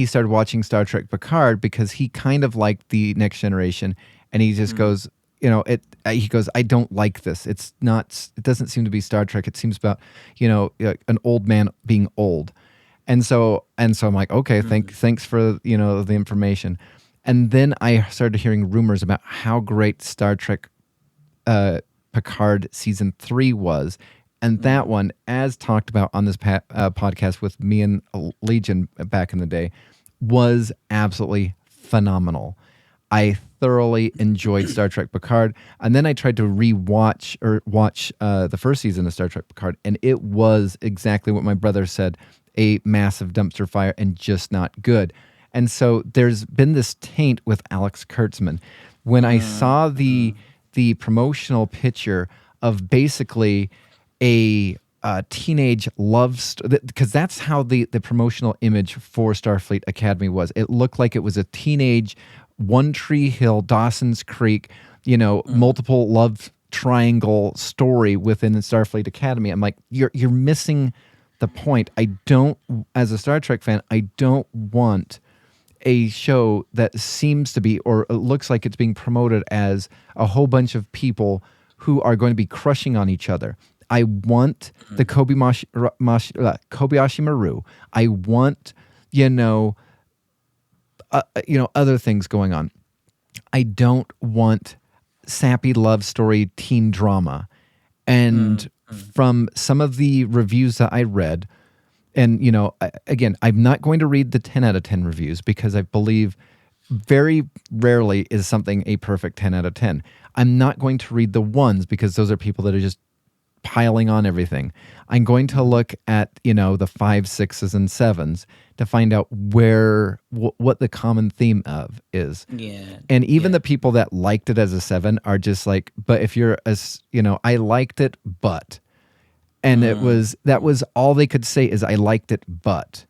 started watching Star Trek Picard because he kind of liked The Next Generation, and he just goes, he goes, I don't like this. It doesn't seem to be Star Trek. It seems about, an old man being old. And so I'm like, okay, thanks for, the information. And then I started hearing rumors about how great Star Trek Picard season 3 was. And that one, as talked about on this podcast with me and Legion back in the day, was absolutely phenomenal. I thoroughly enjoyed Star Trek Picard. And then I tried to watch the first season of Star Trek Picard, and it was exactly what my brother said, a massive dumpster fire and just not good. And so there's been this taint with Alex Kurtzman. When I saw the promotional picture of basically a teenage love, because that's how the promotional image for Starfleet Academy was. It looked like it was a teenage One Tree Hill, Dawson's Creek, multiple love triangle story within the Starfleet Academy. I'm like, you're missing the point. As a Star Trek fan, I don't want a show that seems to be, or it looks like it's being promoted as a whole bunch of people who are going to be crushing on each other. I want the Kobayashi Maru. I want, other things going on. I don't want sappy love story teen drama. And from some of the reviews that I read, and, again, I'm not going to read the 10 out of 10 reviews because I believe very rarely is something a perfect 10 out of 10. I'm not going to read the ones because those are people that are just piling on everything. I'm going to look at, the 5s, 6s, and 7s to find out what the common theme of is. Yeah. And even the people that liked it as a 7 are just like, but if you're I liked it, but. And that was all they could say is I liked it, but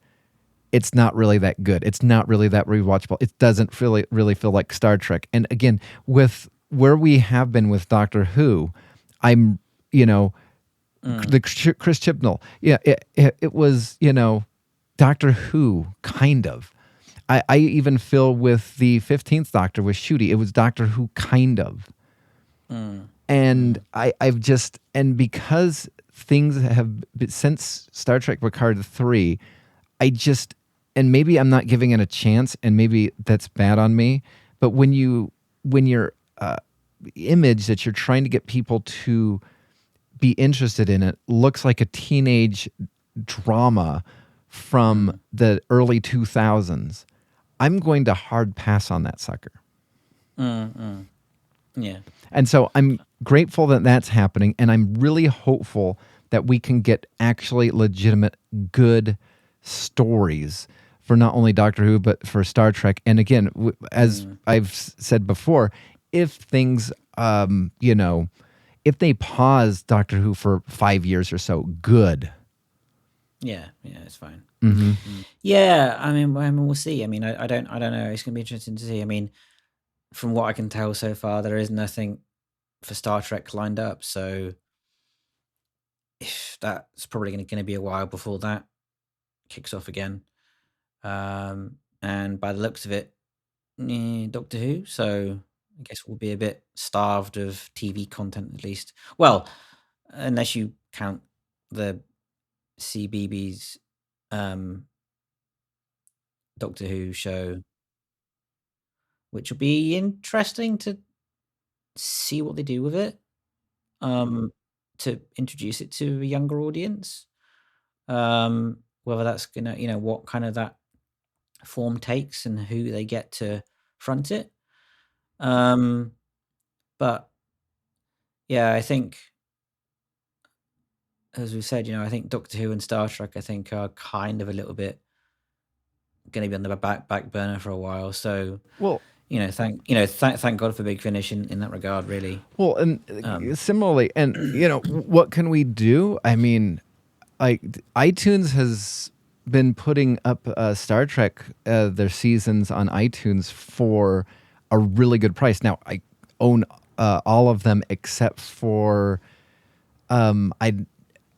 it's not really that good. It's not really that rewatchable. It doesn't really feel like Star Trek. And again, with where we have been with Doctor Who, I'm, the Chris Chibnall. Yeah, it was, Doctor Who, kind of. I even feel with the 15th Doctor with Ncuti, it was Doctor Who, kind of. And and because things have been, since Star Trek Picard 3, and maybe I'm not giving it a chance, and maybe that's bad on me, but when your image that you're trying to get people to be interested in it looks like a teenage drama from the early 2000s, I'm going to hard pass on that sucker. Yeah. And so I'm grateful that that's happening, and I'm really hopeful that we can get actually legitimate good stories for not only Doctor Who, but for Star Trek. And again, as I've said before, if things, if they pause Doctor Who for 5 years or so, good. Yeah, it's fine. Mm-hmm. Yeah, I mean, we'll see. I mean, I don't know. It's going to be interesting to see. I mean, from what I can tell so far, there is nothing for Star Trek lined up. So if that's probably going to be a while before that kicks off again. And by the looks of it, Doctor Who. So I guess we'll be a bit starved of TV content at least. Well, unless you count the CBeebies Doctor Who show, which will be interesting to see what they do with it, to introduce it to a younger audience. Whether that's gonna, what kind of that form takes and who they get to front it. But yeah, I think, as we said, I think Doctor Who and Star Trek, I think, are kind of a little bit going to be on the back burner for a while. So, well, thank God for Big Finish in that regard, really. Well, and similarly, and what can we do? I mean, like iTunes has been putting up Star Trek their seasons on iTunes for a really good price. Now I own all of them except for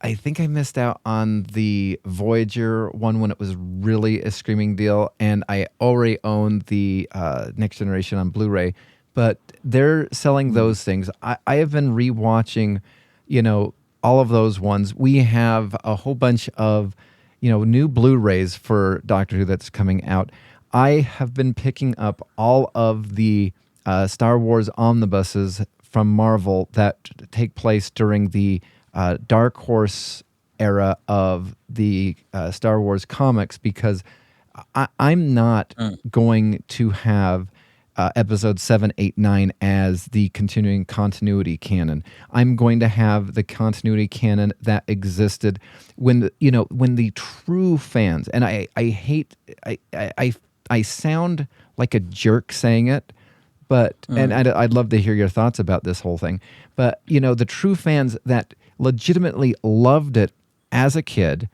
I think I missed out on the Voyager one when it was really a screaming deal, and I already own the Next Generation on Blu-ray, but they're selling those things. I have been rewatching, all of those ones. We have a whole bunch of, new Blu-rays for Doctor Who that's coming out. I have been picking up all of the Star Wars omnibuses from Marvel that take place during the Dark Horse era of the Star Wars comics, because I'm not going to have episodes 7, 8, 9 as the continuing continuity canon. I'm going to have the continuity canon that existed when the true fans, and I sound like a jerk saying it, but and I'd love to hear your thoughts about this whole thing. But the true fans that legitimately loved it as a kid,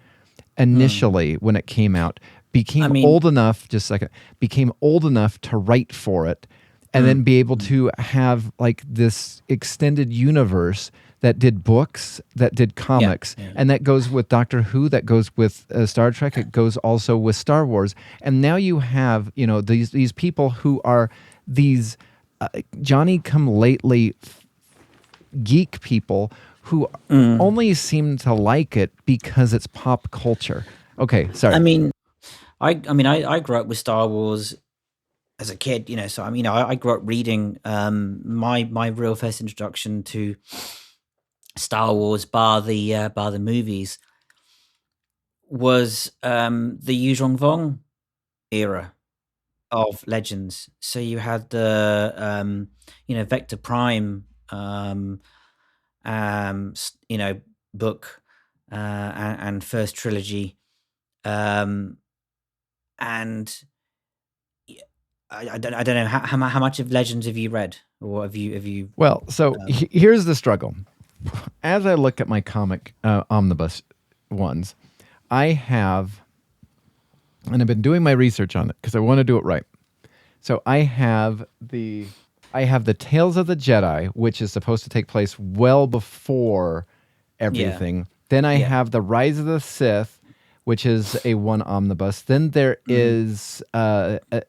initially when it came out, became old enough to write for it, and then be able to have like this extended universe that did books, that did comics, and that goes with Doctor Who, that goes with Star Trek, it goes also with Star Wars. And now you have, these people who are these Johnny-come-lately geek people who only seem to like it because it's pop culture. Okay, sorry. I grew up with Star Wars as a kid, so I grew up reading. My real first introduction to Star Wars, bar the movies, was the Yu Zhongvong era of Legends. So you had the Vector Prime book and first trilogy, and I don't know how much of Legends have you read, or have you? Well, so here's the struggle. As I look at my comic omnibus ones, I have, and I've been doing my research on it because I want to do it right. So I have the Tales of the Jedi, which is supposed to take place well before everything. Yeah. Then I have the Rise of the Sith, which is a one omnibus. Then there is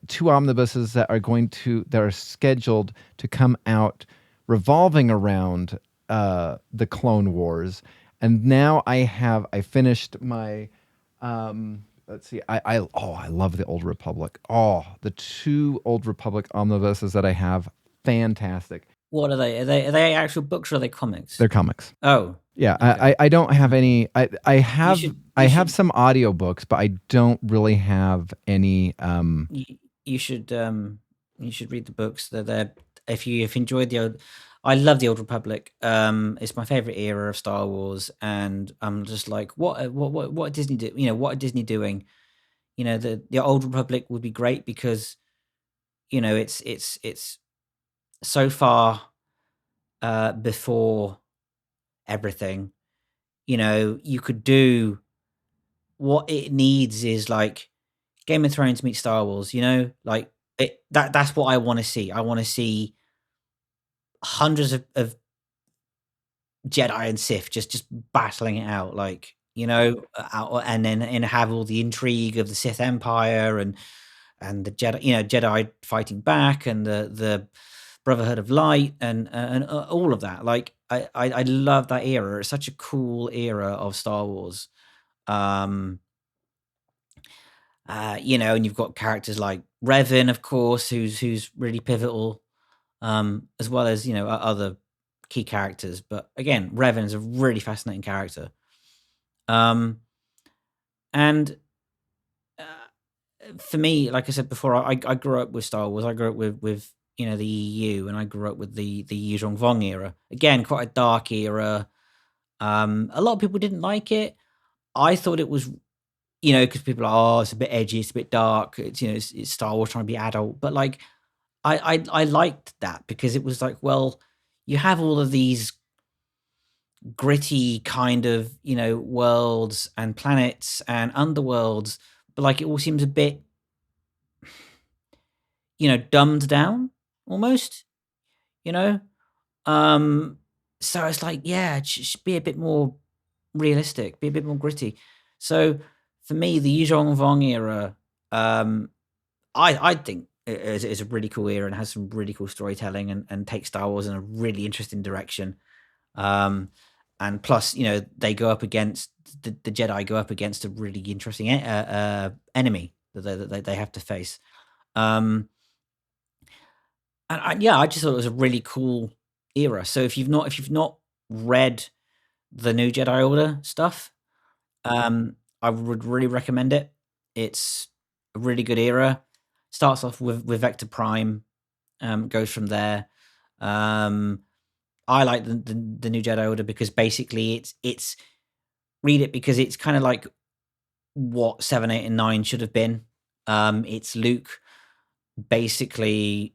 two omnibuses that are scheduled to come out revolving around the Clone Wars. And now I finished my let's see, I love the Old Republic. Oh, the two Old Republic omnibuses that I have, fantastic. What are they? Are they actual books or are they comics? They're comics. Oh. Yeah, okay. I don't have any. I have some audiobooks, but I don't really have any. You should read the books. They're if you've enjoyed the old. I love the Old Republic. It's my favorite era of Star Wars, and I'm just like, what Disney do? What are Disney doing? The Old Republic would be great because, it's so far before everything. You could do what it needs is like Game of Thrones meets Star Wars. Like that's what I want to see. I want to see hundreds of Jedi and Sith just battling it out, like and then have all the intrigue of the Sith Empire and the Jedi, Jedi fighting back, and the Brotherhood of Light, and all of that. Like I love that era. It's such a cool era of Star Wars. And you've got characters like Revan, of course, who's really pivotal. As well as other key characters, but again, Revan is a really fascinating character. And for me, like I said before, I grew up with Star Wars. I grew up with the EU, and I grew up with the Yu Zhongvong era. Again, quite a dark era. A lot of people didn't like it. I thought it was, because people are, it's a bit edgy, it's a bit dark. It's it's Star Wars trying to be adult, but like. I liked that because it was like, well, you have all of these gritty kind of, worlds and planets and underworlds, but like it all seems a bit, dumbed down almost, So it's like, yeah, it should be a bit more realistic, be a bit more gritty. So for me, the Yu Zhongvong era, I think is a really cool era and has some really cool storytelling and takes Star Wars in a really interesting direction. And plus, they go up against the Jedi go up against a really interesting enemy that they have to face. And I just thought it was a really cool era. So if you've not read the new Jedi Order stuff, I would really recommend it. It's a really good era. Starts off with Vector Prime, goes from there. I like the new Jedi Order because basically it's read it because it's kind of like what 7, 8, and 9 should have been. It's Luke basically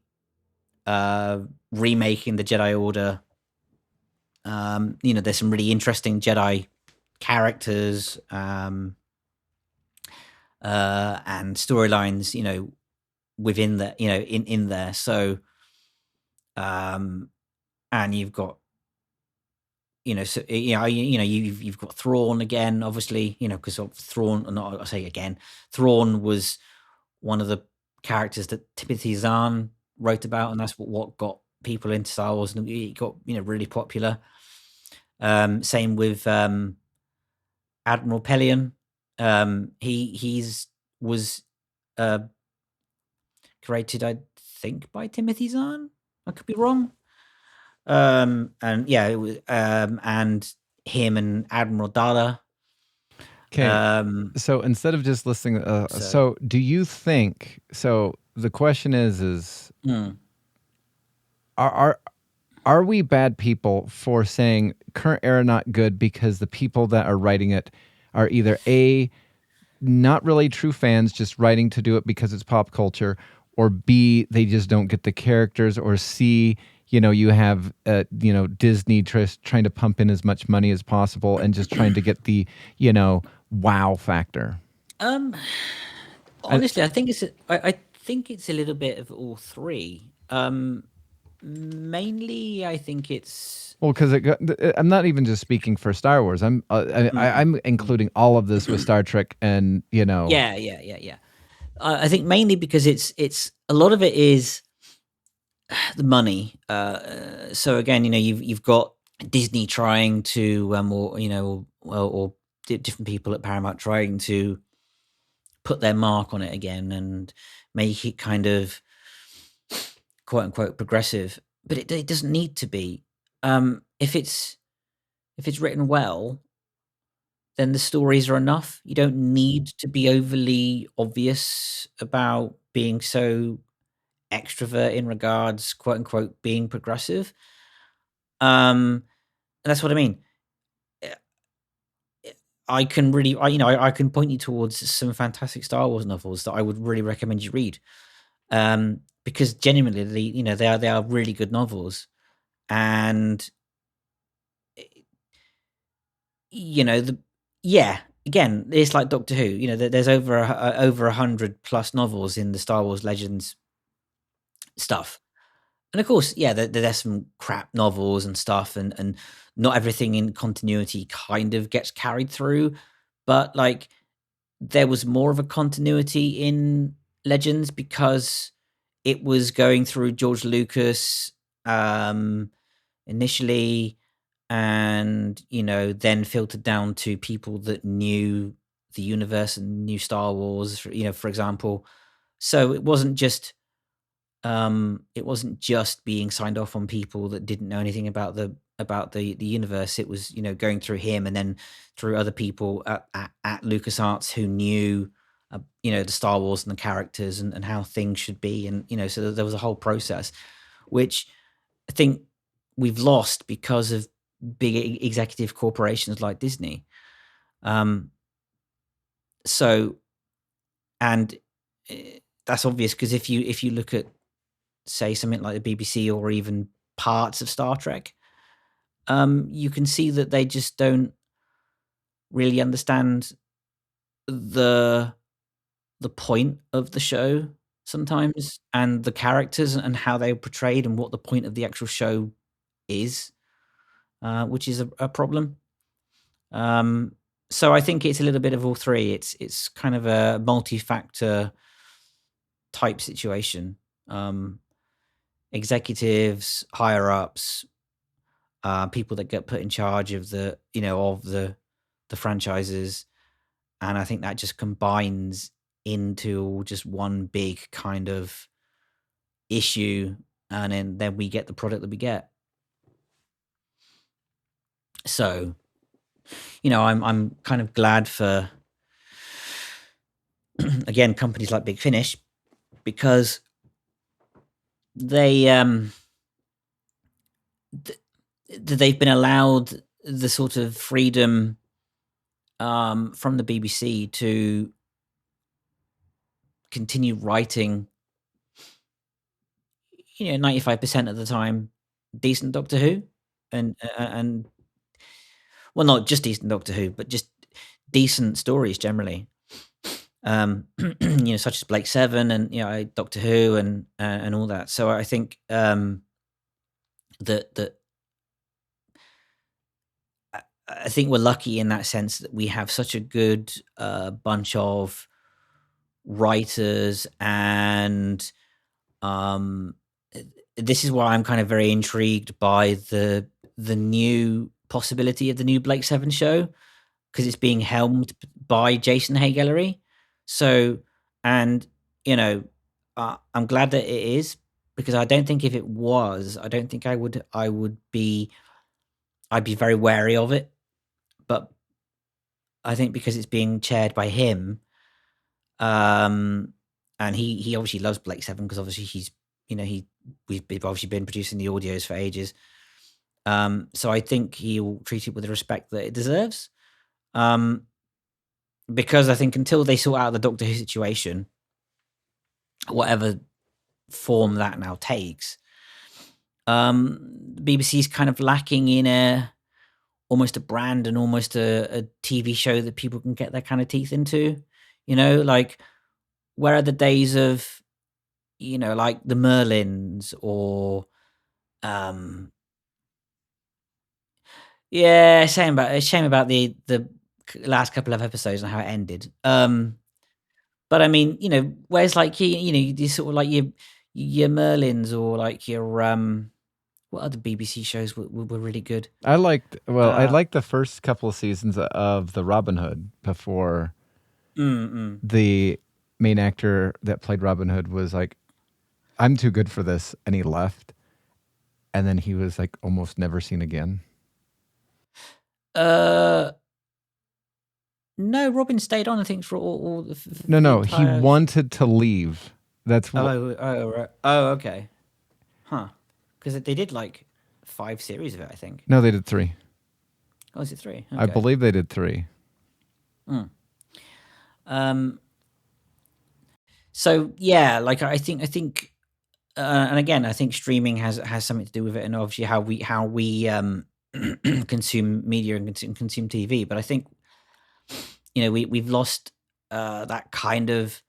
remaking the Jedi Order. There's some really interesting Jedi characters and storylines, within the, in there. So, and you've got, you've got Thrawn again, obviously, because of Thrawn. Not I say again, Thrawn was one of the characters that Timothy Zahn wrote about, and that's what got people into Star Wars, and it got really popular. Same with Admiral Pelion. He was created, I think, by Timothy Zahn. I could be wrong. And yeah, it was and him and Admiral Dada. Okay. So instead of just listening, so do you think? So the question is, are we bad people for saying current era not good because the people that are writing it are either A, not really true fans, just writing to do it because it's pop culture, or B, they just don't get the characters, or C, you have Disney trying to pump in as much money as possible and just trying to get the wow factor. Honestly, I think it's a little bit of all three. Mainly, I think it's because I'm not even just speaking for Star Wars. I'm including all of this with Star Trek, and Yeah. I think mainly because it's a lot of it is the money. So again, you've got Disney trying to, or different people at Paramount trying to put their mark on it again and make it kind of quote unquote progressive, but it doesn't need to be. If it's written well, then the stories are enough. You don't need to be overly obvious about being so extrovert in regards, quote unquote, being progressive. That's what I mean. I can really, I can point you towards some fantastic Star Wars novels that I would really recommend you read, because genuinely, they are really good novels, and again, it's like Doctor Who. There's over 100+ novels in the Star Wars Legends stuff. And of course, yeah, there's some crap novels and stuff, and not everything in continuity kind of gets carried through. But like, there was more of a continuity in Legends because it was going through George Lucas initially, and then filtered down to people that knew the universe and knew Star Wars. For example, so it wasn't just being signed off on people that didn't know anything about the universe. It was going through him and then through other people at LucasArts who knew the Star Wars and the characters and how things should be, and so there was a whole process which I think we've lost because of big executive corporations like Disney. So, and that's obvious because if you look at, say, something like the BBC or even parts of Star Trek, you can see that they just don't really understand the point of the show sometimes, and the characters and how they're portrayed and what the point of the actual show is, which is a problem. So I think it's a little bit of all three. It's kind of a multi-factor type situation. Executives, higher ups, people that get put in charge of the franchises, and I think that just combines into just one big kind of issue, and then we get the product that we get. So, I'm kind of glad for again companies like Big Finish, because they they've been allowed the sort of freedom from the BBC to continue writing 95% of the time decent Doctor Who, and well, not just decent Doctor Who, but just decent stories generally. Such as Blake Seven and Doctor Who and all that. So I think that I think we're lucky in that sense that we have such a good bunch of writers, and this is why I'm kind of very intrigued by the new possibility of the new Blake Seven show, because it's being helmed by Jason Hay-Gallery. So, and I'm glad that it is, because I don't think if it was, I don't think I'd be very wary of it. But I think because it's being chaired by him, and he obviously loves Blake Seven, because obviously we've obviously been producing the audios for ages. So I think he'll treat it with the respect that it deserves. Because I think until they sort out the Doctor Who situation, whatever form that now takes, BBC's kind of lacking in almost a brand and almost a TV show that people can get their kind of teeth into. Like, where are the days of, like the Merlins or, yeah, shame about the last couple of episodes and how it ended. But I mean, where's like you sort of like your Merlins, or like your what other BBC shows were really good? I liked the first couple of seasons of the Robin Hood before the main actor that played Robin Hood was like, I'm too good for this, and he left, and then he was like almost never seen again. No, Robin stayed on, I think, for all the No, he wanted to leave. That's what. Right. Oh, okay. Huh. Because they did like 5 series of it, I think. No, they did 3. Oh, is it 3? Okay. I believe they did 3. So yeah, like I think, and again, I think streaming has something to do with it, and obviously how we consume media and consume TV. But I think we've lost that kind of,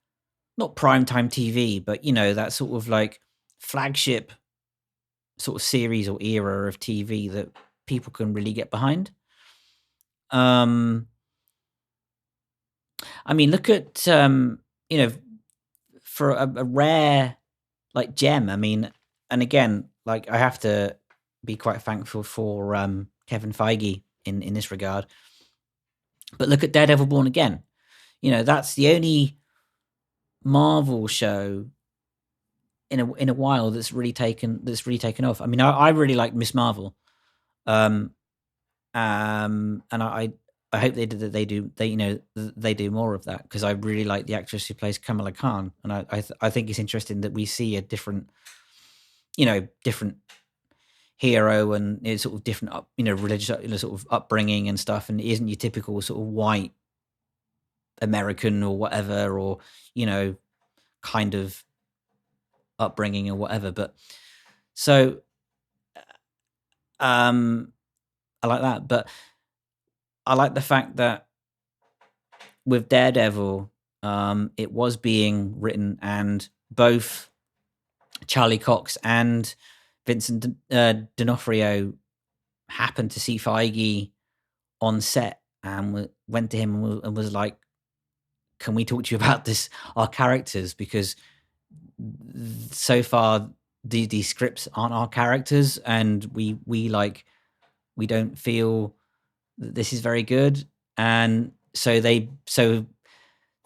not primetime TV, but that sort of like flagship sort of series or era of TV that people can really get behind. I mean, look at for a rare like gem. I mean, and again, like I have to be quite thankful for Kevin Feige in this regard. But look at Daredevil Born Again. That's the only Marvel show in a while that's really taken off. I mean, I really like Miss Marvel, and I hope they do more of that, because I really like the actress who plays Kamala Khan, and I think it's interesting that we see a different hero, and sort of different religious sort of upbringing and stuff, and it isn't your typical sort of white American or whatever, or kind of upbringing or whatever. But so I like that, but I like the fact that with Daredevil, it was being written, and both Charlie Cox and Vincent D'Onofrio happened to see Feige on set and went to him and was like, can we talk to you about our characters? Because so far these scripts aren't our characters, and we don't feel that this is very good. And so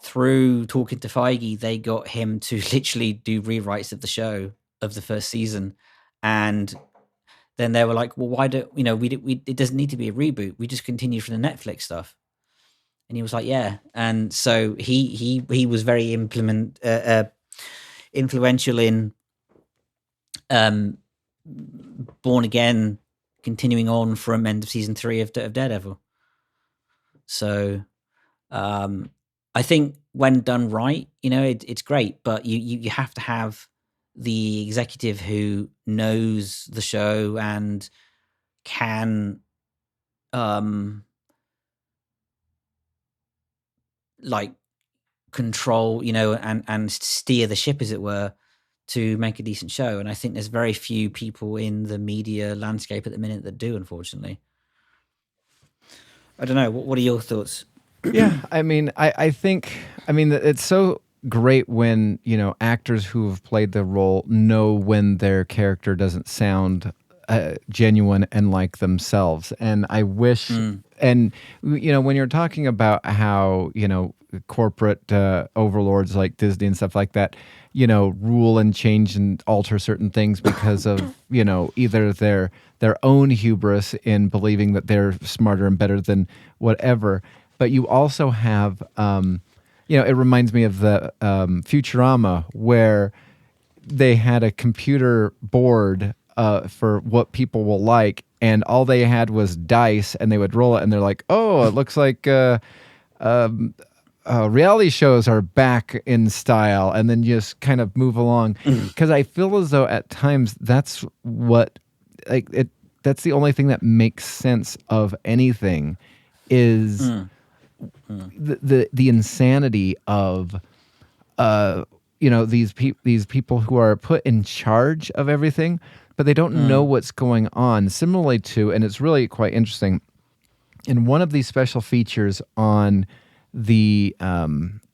through talking to Feige, they got him to literally do rewrites of the show, of the first season. And then they were like, well, why don't it doesn't need to be a reboot, we just continue from the Netflix stuff. And he was like, yeah. And so he was very influential in Born Again continuing on from end of season 3 of Daredevil. So I think when done right, it's great, but you have to have the executive who knows the show and can like control, and steer the ship, as it were, to make a decent show. And I think there's very few people in the media landscape at the minute that do, unfortunately. I don't know. What are your thoughts? Yeah, I mean, I think, it's so great when, actors who have played the role know when their character doesn't sound genuine and like themselves. And I wish, and, when you're talking about how, corporate overlords like Disney and stuff like that, rule and change and alter certain things because of, either their own hubris in believing that they're smarter and better than whatever. But you also have, it reminds me of the Futurama, where they had a computer board for what people will like, and all they had was dice, and they would roll it, and they're like, oh, it looks like reality shows are back in style, and then just kind of move along. Because I feel as though at times that's what, that's the only thing that makes sense of anything is the insanity of these people who are put in charge of everything, but they don't know what's going on. Similarly to, and it's really quite interesting, in one of these special features on the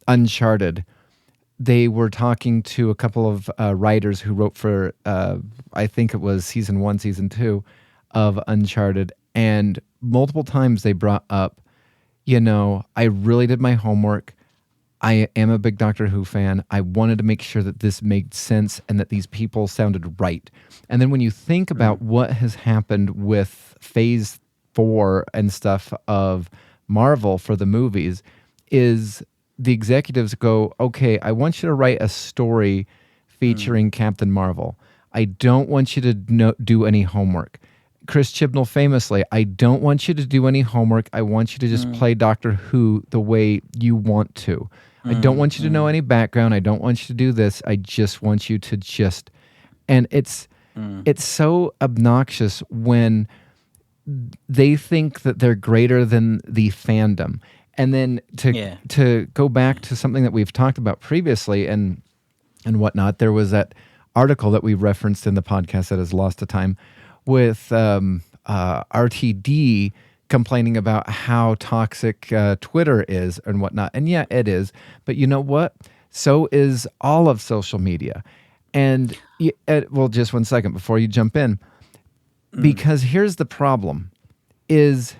Uncharted, they were talking to a couple of writers who wrote for, I think it was season 1, season 2 of Uncharted, and multiple times they brought up, I really did my homework. I am a big Doctor Who fan. I wanted to make sure that this made sense and that these people sounded right. And then when you think about what has happened with Phase 4 and stuff of Marvel for the movies, is the executives go, okay, I want you to write a story featuring Captain Marvel. I don't want you to do any homework. Chris Chibnall famously, I don't want you to do any homework. I want you to just play Doctor Who the way you want to. I don't want you to know any background. I don't want you to do this. I just want you to just... And it's so obnoxious when they think that they're greater than the fandom. And then to go back to something that we've talked about previously and whatnot, there was that article that we referenced in the podcast that is lost to time with RTD complaining about how toxic Twitter is and whatnot. And yeah, it is. But you know what? So is all of social media. And, well, just one second before you jump in. Because here's the problem, is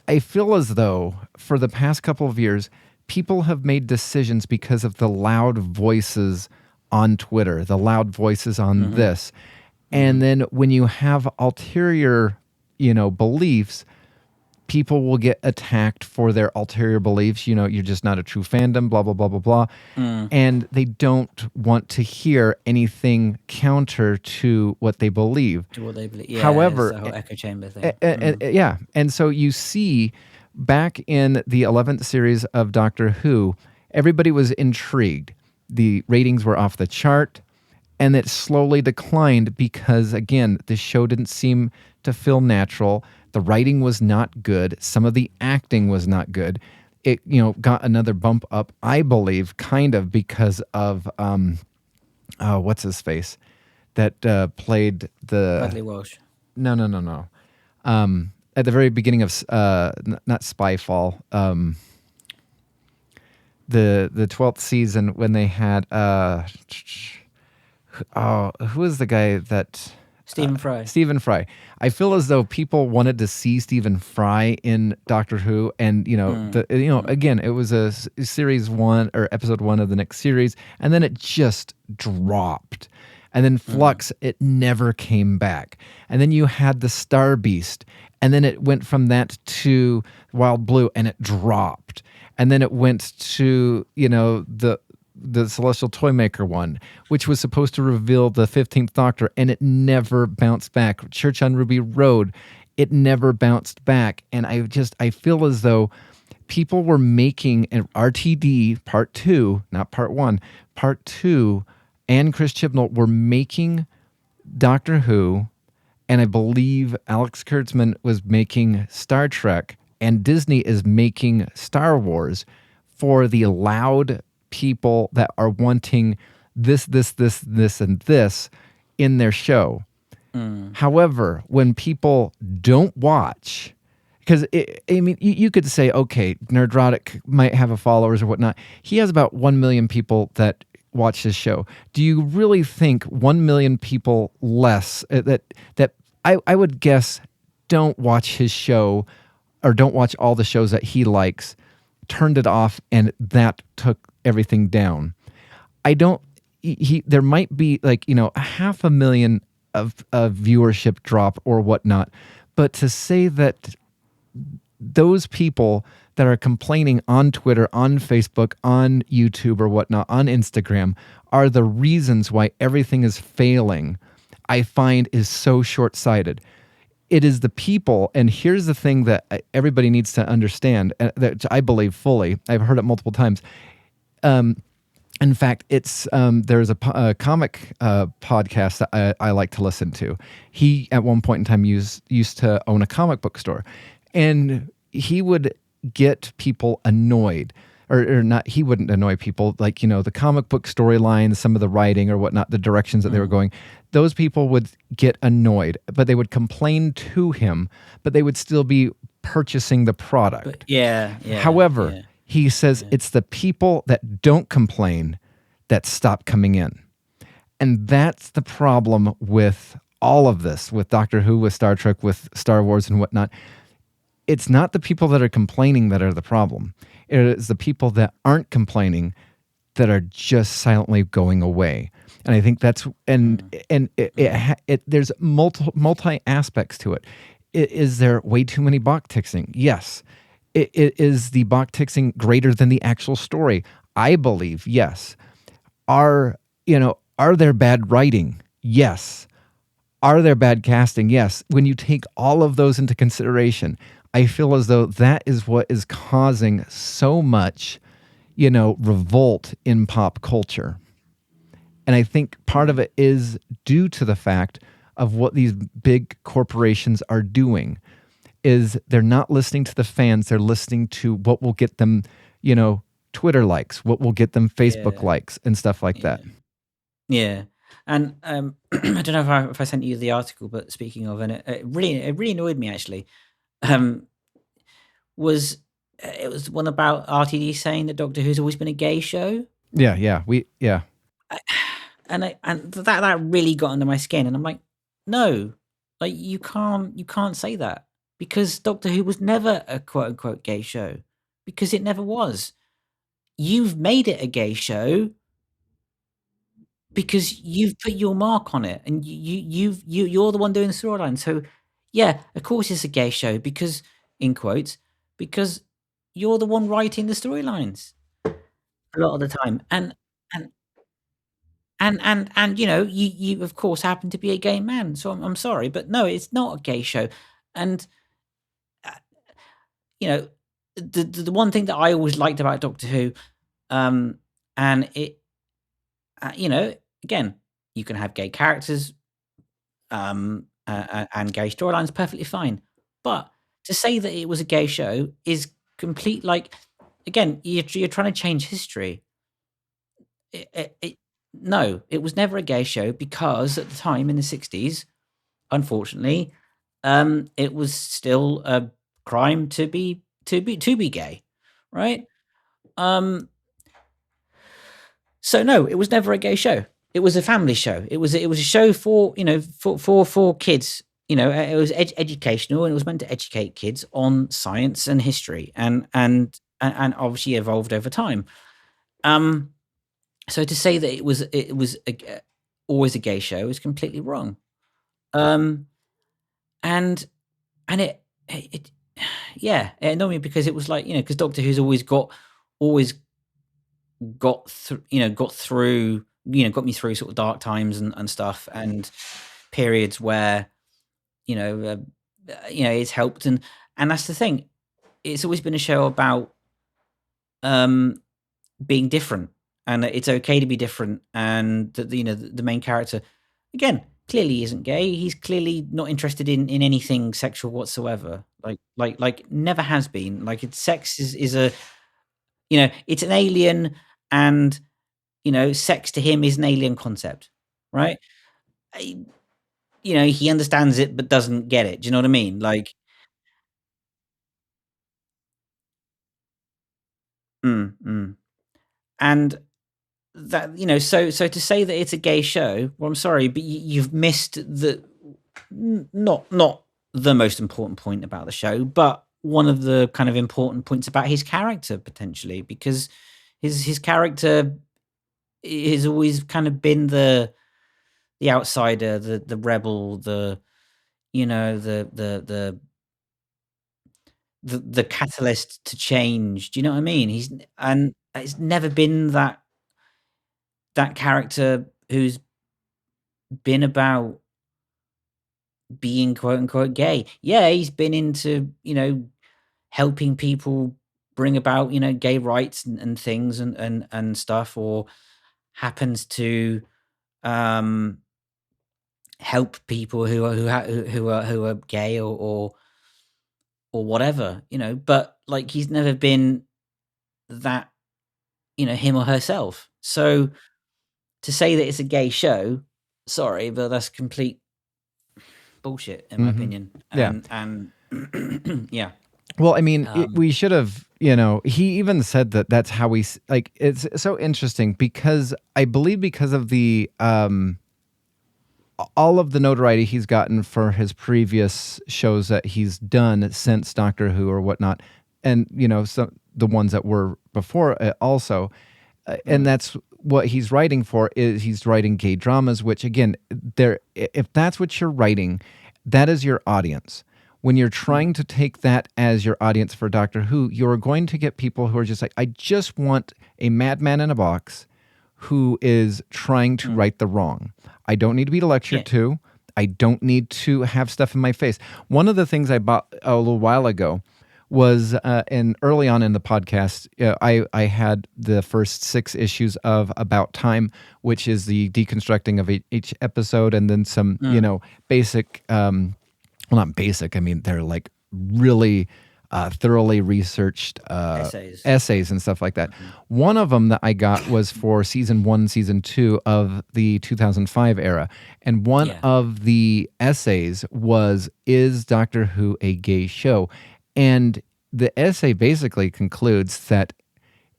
I feel as though for the past couple of years, people have made decisions because of the loud voices on Twitter, the loud voices on this. And then when you have ulterior, beliefs, people will get attacked for their ulterior beliefs. You're just not a true fandom, blah, blah, blah, blah, blah. And they don't want to hear anything counter to what they believe. To what they believe. Yeah, however, it's the whole echo chamber thing. Yeah. And so you see back in the 11th series of Doctor Who, everybody was intrigued. The ratings were off the chart. And it slowly declined because, again, the show didn't seem to feel natural. The writing was not good. Some of the acting was not good. It, got another bump up, I believe, kind of because of, what's his face? That played the... Bradley Walsh. No. At the very beginning of, not Spyfall, the 12th season when they had... who was the guy that... Stephen Fry. Stephen Fry. I feel as though people wanted to see Stephen Fry in Doctor Who, and again, it was a series 1 or episode 1 of the next series, and then it just dropped. And then Flux, it never came back. And then you had the Star Beast, and then it went from that to Wild Blue, and it dropped. And then it went to the Celestial Toymaker one, which was supposed to reveal the 15th Doctor, and it never bounced back. Church on Ruby Road, it never bounced back. And I feel as though people were making an RTD Part 2, not Part 1, Part 2, and Chris Chibnall were making Doctor Who, and I believe Alex Kurtzman was making Star Trek, and Disney is making Star Wars for the loud people that are wanting this, and this in their show. However, when people don't watch, because I mean, you could say, okay, Nerdrotic might have a followers or whatnot. He has about 1 million people that watch his show. Do you really think 1 million people less that I would guess don't watch his show or don't watch all the shows that he likes, turned it off, and that took everything down? I don't. There might be like, a 500,000 of viewership drop or whatnot, but to say that those people that are complaining on Twitter, on Facebook, on YouTube or whatnot, on Instagram, are the reasons why everything is failing, I find is so short-sighted. It is the people, and here's the thing that everybody needs to understand, that I believe fully. I've heard it multiple times. In fact, it's there's a comic podcast that I like to listen to. He, at one point in time, used to own a comic book store, and he would get people annoyed, or not. He wouldn't annoy people, like, the comic book storylines, some of the writing or whatnot, the directions that they were going. Those people would get annoyed, but they would complain to him, but they would still be purchasing the product. However, he says it's the people that don't complain that stop coming in. And that's the problem with all of this, with Doctor Who, with Star Trek, with Star Wars and whatnot. It's not the people that are complaining that are the problem. It is the people that aren't complaining that are just silently going away. And I think that's, and there's multi aspects to it. Is there way too many box ticking? Yes. Is the box ticking greater than the actual story? I believe yes. Are there bad writing? Yes. Are there bad casting? Yes. When you take all of those into consideration, I feel as though that is what is causing so much, revolt in pop culture. And I think part of it is due to the fact of what these big corporations are doing. Is they're not listening to the fans, they're listening to what will get them, Twitter likes, what will get them Facebook likes and stuff like that. Yeah. And I don't know if I sent you the article, but speaking of, and it really annoyed me actually, was it was one about RTD saying that Doctor Who's always been a gay show. And that really got under my skin, and I'm like, no, like you can't say that, because Doctor Who was never a quote unquote gay show, because it never was. You've made it a gay show because you've put your mark on it, and you're the one doing the storyline. So yeah, of course it's a gay show, because, in quotes, because you're the one writing the storylines a lot of the time, and you of course happen to be a gay man. So I'm sorry, but no, it's not a gay show. And the one thing that I always liked about Doctor Who, and it, again, you can have gay characters, and gay storylines, perfectly fine. But to say that it was a gay show is complete. Like, again, you're trying to change history. No, it was never a gay show, because at the time in the 60s, unfortunately, it was still a crime to be gay, right? So no, it was never a gay show. It was a family show. It was a show for for kids. It was educational, and it was meant to educate kids on science and history, and obviously evolved over time. So to say that it was always a gay show is completely wrong. And it annoyed me, because it was like, because Doctor Who's always got through, got me through sort of dark times and stuff, and periods where it's helped, and that's the thing. It's always been a show about being different, and it's okay to be different, and the main character, again, clearly isn't gay. He's clearly not interested in anything sexual whatsoever. Like never has been. Like sex is a, it's an alien, and sex to him is an alien concept, right? He understands it but doesn't get it. Do you know what I mean? Like, and that, so to say that it's a gay show, well, I'm sorry, but you've missed not the most important point about the show, but one of the kind of important points about his character, potentially, because his character has always kind of been the outsider, the rebel, the the catalyst to change. Do you know what I mean? And it's never been that character who's been about being quote unquote gay. Yeah, he's been into, helping people bring about, gay rights and things and stuff, or happens to help people who are gay or whatever, but like he's never been that, him or herself. So to say that it's a gay show, sorry, but that's complete bullshit in my opinion. And yeah. Well, I mean, we should have, he even said that that's how we, like, it's so interesting because I believe because of the, all of the notoriety he's gotten for his previous shows that he's done since Doctor Who or whatnot, and, some the ones that were before also, and that's what he's writing for, is he's writing gay dramas, which again, if that's what you're writing, that is your audience. When you're trying to take that as your audience for Doctor Who, you're going to get people who are just like, I just want a madman in a box who is trying to right the wrong. I don't need to be lectured to. I don't need to have stuff in my face. One of the things I bought a little while ago was, early on in the podcast, I had the first 6 issues of About Time, which is the deconstructing of each episode, and then some, basic, well, not basic, I mean, they're like really thoroughly researched essays and stuff like that. One of them that I got was for season 1, season 2 of the 2005 era. And one of the essays was, is Doctor Who a gay show? And the essay basically concludes that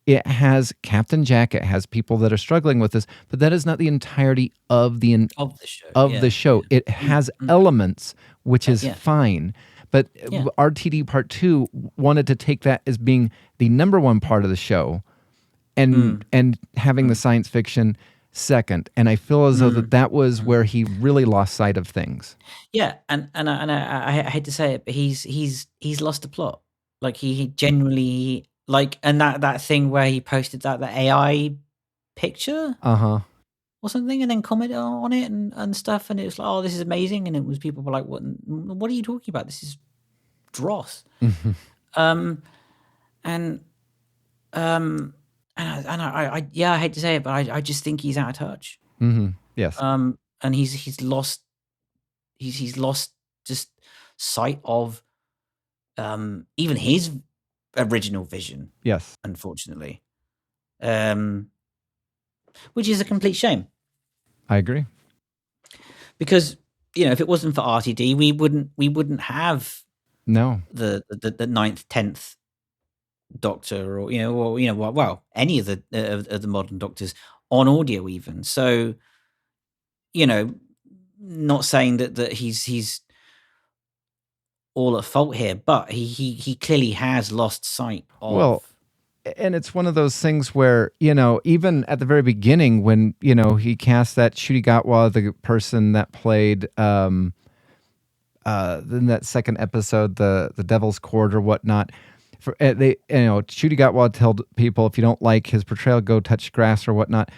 it has Captain Jack, it has people that are struggling with this, but that is not the entirety of the show. It has elements, which is fine. But RTD Part 2 wanted to take that as being the number one part of the show, and having the science fiction second. And I feel as though that was where he really lost sight of things. Yeah, and I hate to say it, but he's lost the plot. Like he genuinely, like, and that thing where he posted that AI picture, or something, and then commented on it and stuff, and it was like, oh, this is amazing, and it was, people were like, what are you talking about? This is dross. I hate to say it, but I just think he's out of touch. Yes. And he's lost just sight of even his original vision. Yes. Unfortunately. Which is a complete shame. I agree. Because, if it wasn't for RTD, we wouldn't have the 9th, 10th Doctor, or any of the modern Doctors on audio even. So, not saying that he's all at fault here, but he clearly has lost sight of. Well, and it's one of those things where, even at the very beginning when, he cast that Ncuti Gatwa, the person that played in that second episode, the Devil's Court or whatnot, Ncuti Gatwa told people, if you don't like his portrayal, go touch grass or whatnot.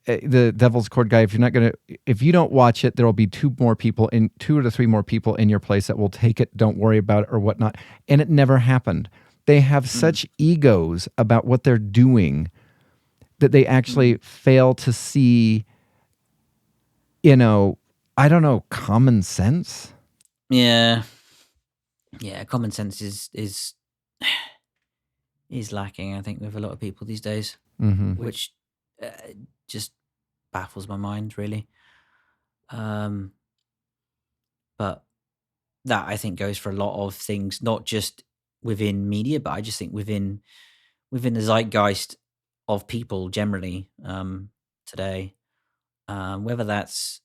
The Devil's Court guy, if you don't watch it, there will be 2 to 3 more people in your place that will take it. Don't worry about it or whatnot. And it never happened. They have such egos about what they're doing that they actually fail to see, I don't know, common sense? Yeah. Yeah, common sense is lacking, I think, with a lot of people these days, Mm-hmm. which uh, just baffles my mind, really. Um, but that, I think, goes for a lot of things, not just within media, but I just think within the zeitgeist of people generally today. Whether that's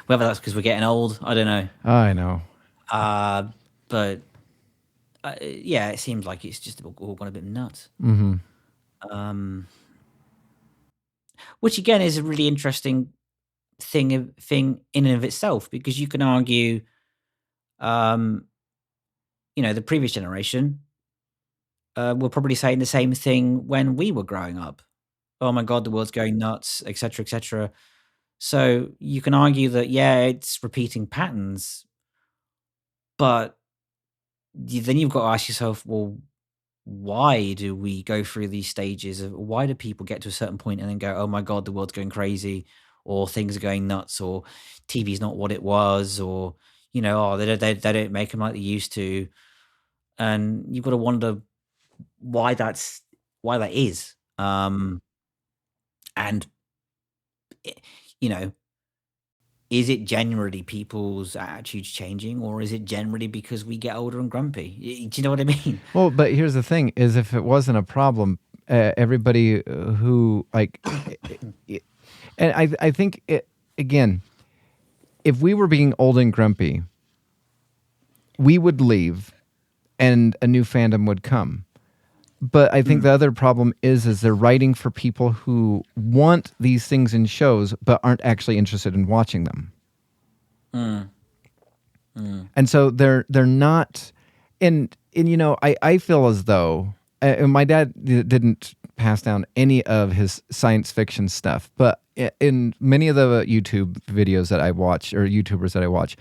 because we're getting old, I don't know. I know. But yeah, it seems like it's just all gone a bit nuts. Mm-hmm. Which again is a really interesting thing in and of itself, because you can argue, the previous generation were probably saying the same thing when we were growing up. Oh my god, the world's going nuts, etc., etc. So you can argue that, yeah, it's repeating patterns, but then you've got to ask yourself, well, why do we go through these stages of, why do people get to a certain point and then go, oh my god, the world's going crazy, or things are going nuts, or TV's not what it was, or they don't make them like they used to, and you've got to wonder why that is, and you know is it generally people's attitudes changing, or is it generally because we get older and grumpy? Do you know what I mean? Well, but here's the thing: is if it wasn't a problem, everybody who and I think again, if we were being old and grumpy, we would leave, and a new fandom would come. But I think the other problem is they're writing for people who want these things in shows but aren't actually interested in watching them. And so they're not, and I feel as though my dad didn't pass down any of his science fiction stuff, but in many of the YouTube videos that I watch, or YouTubers that I watch,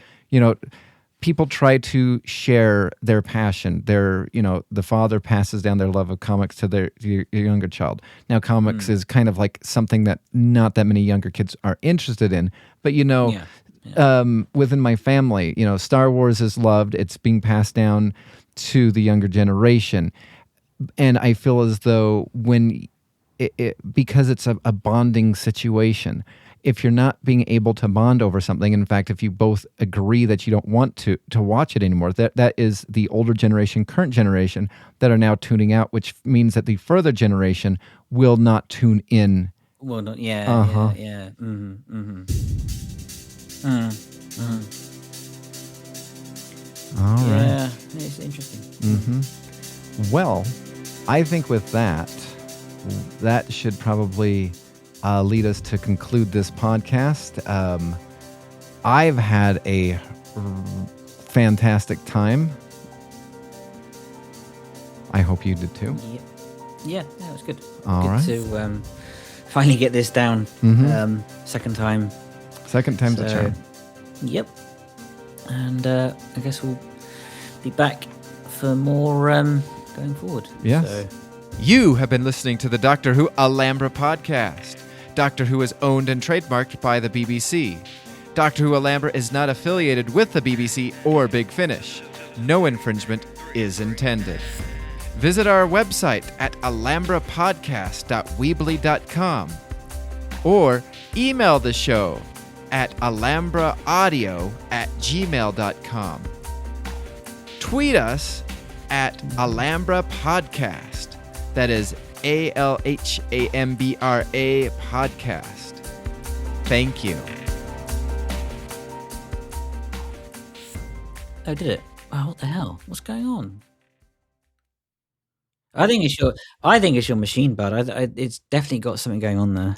people try to share their passion. The father passes down their love of comics to their younger child. Now, comics is kind of like something that not that many younger kids are interested in. But, within my family, Star Wars is loved. It's being passed down to the younger generation. And I feel as though because it's a bonding situation, if you're not being able to bond over something, in fact, if you both agree that you don't want to watch it anymore, that is the older generation, current generation, that are now tuning out, which means that the further generation will not tune in. Well, not, yeah. Mm-hmm. All right. Yeah, it's interesting. Mm-hmm. Well, I think with that should probably lead us to conclude this podcast. I've had a fantastic time. I hope you did too. Yeah, it was good. All good right. to finally get this down. Mm-hmm. Second time's a charm. Yep. And I guess we'll be back for more going forward. Yes. So. You have been listening to the Doctor Who Alhambra Podcast. Doctor Who is owned and trademarked by the BBC. Doctor Who Alhambra is not affiliated with the BBC or Big Finish. No infringement is intended. Visit our website at alhambrapodcast.weebly.com or email the show at alhambraaudio@gmail.com. Tweet us at Alhambra Podcast. That is ALHAMBRA Podcast. Thank you. Oh, did it? Wow, what the hell? What's going on? I think it's your machine, bud. It's definitely got something going on there.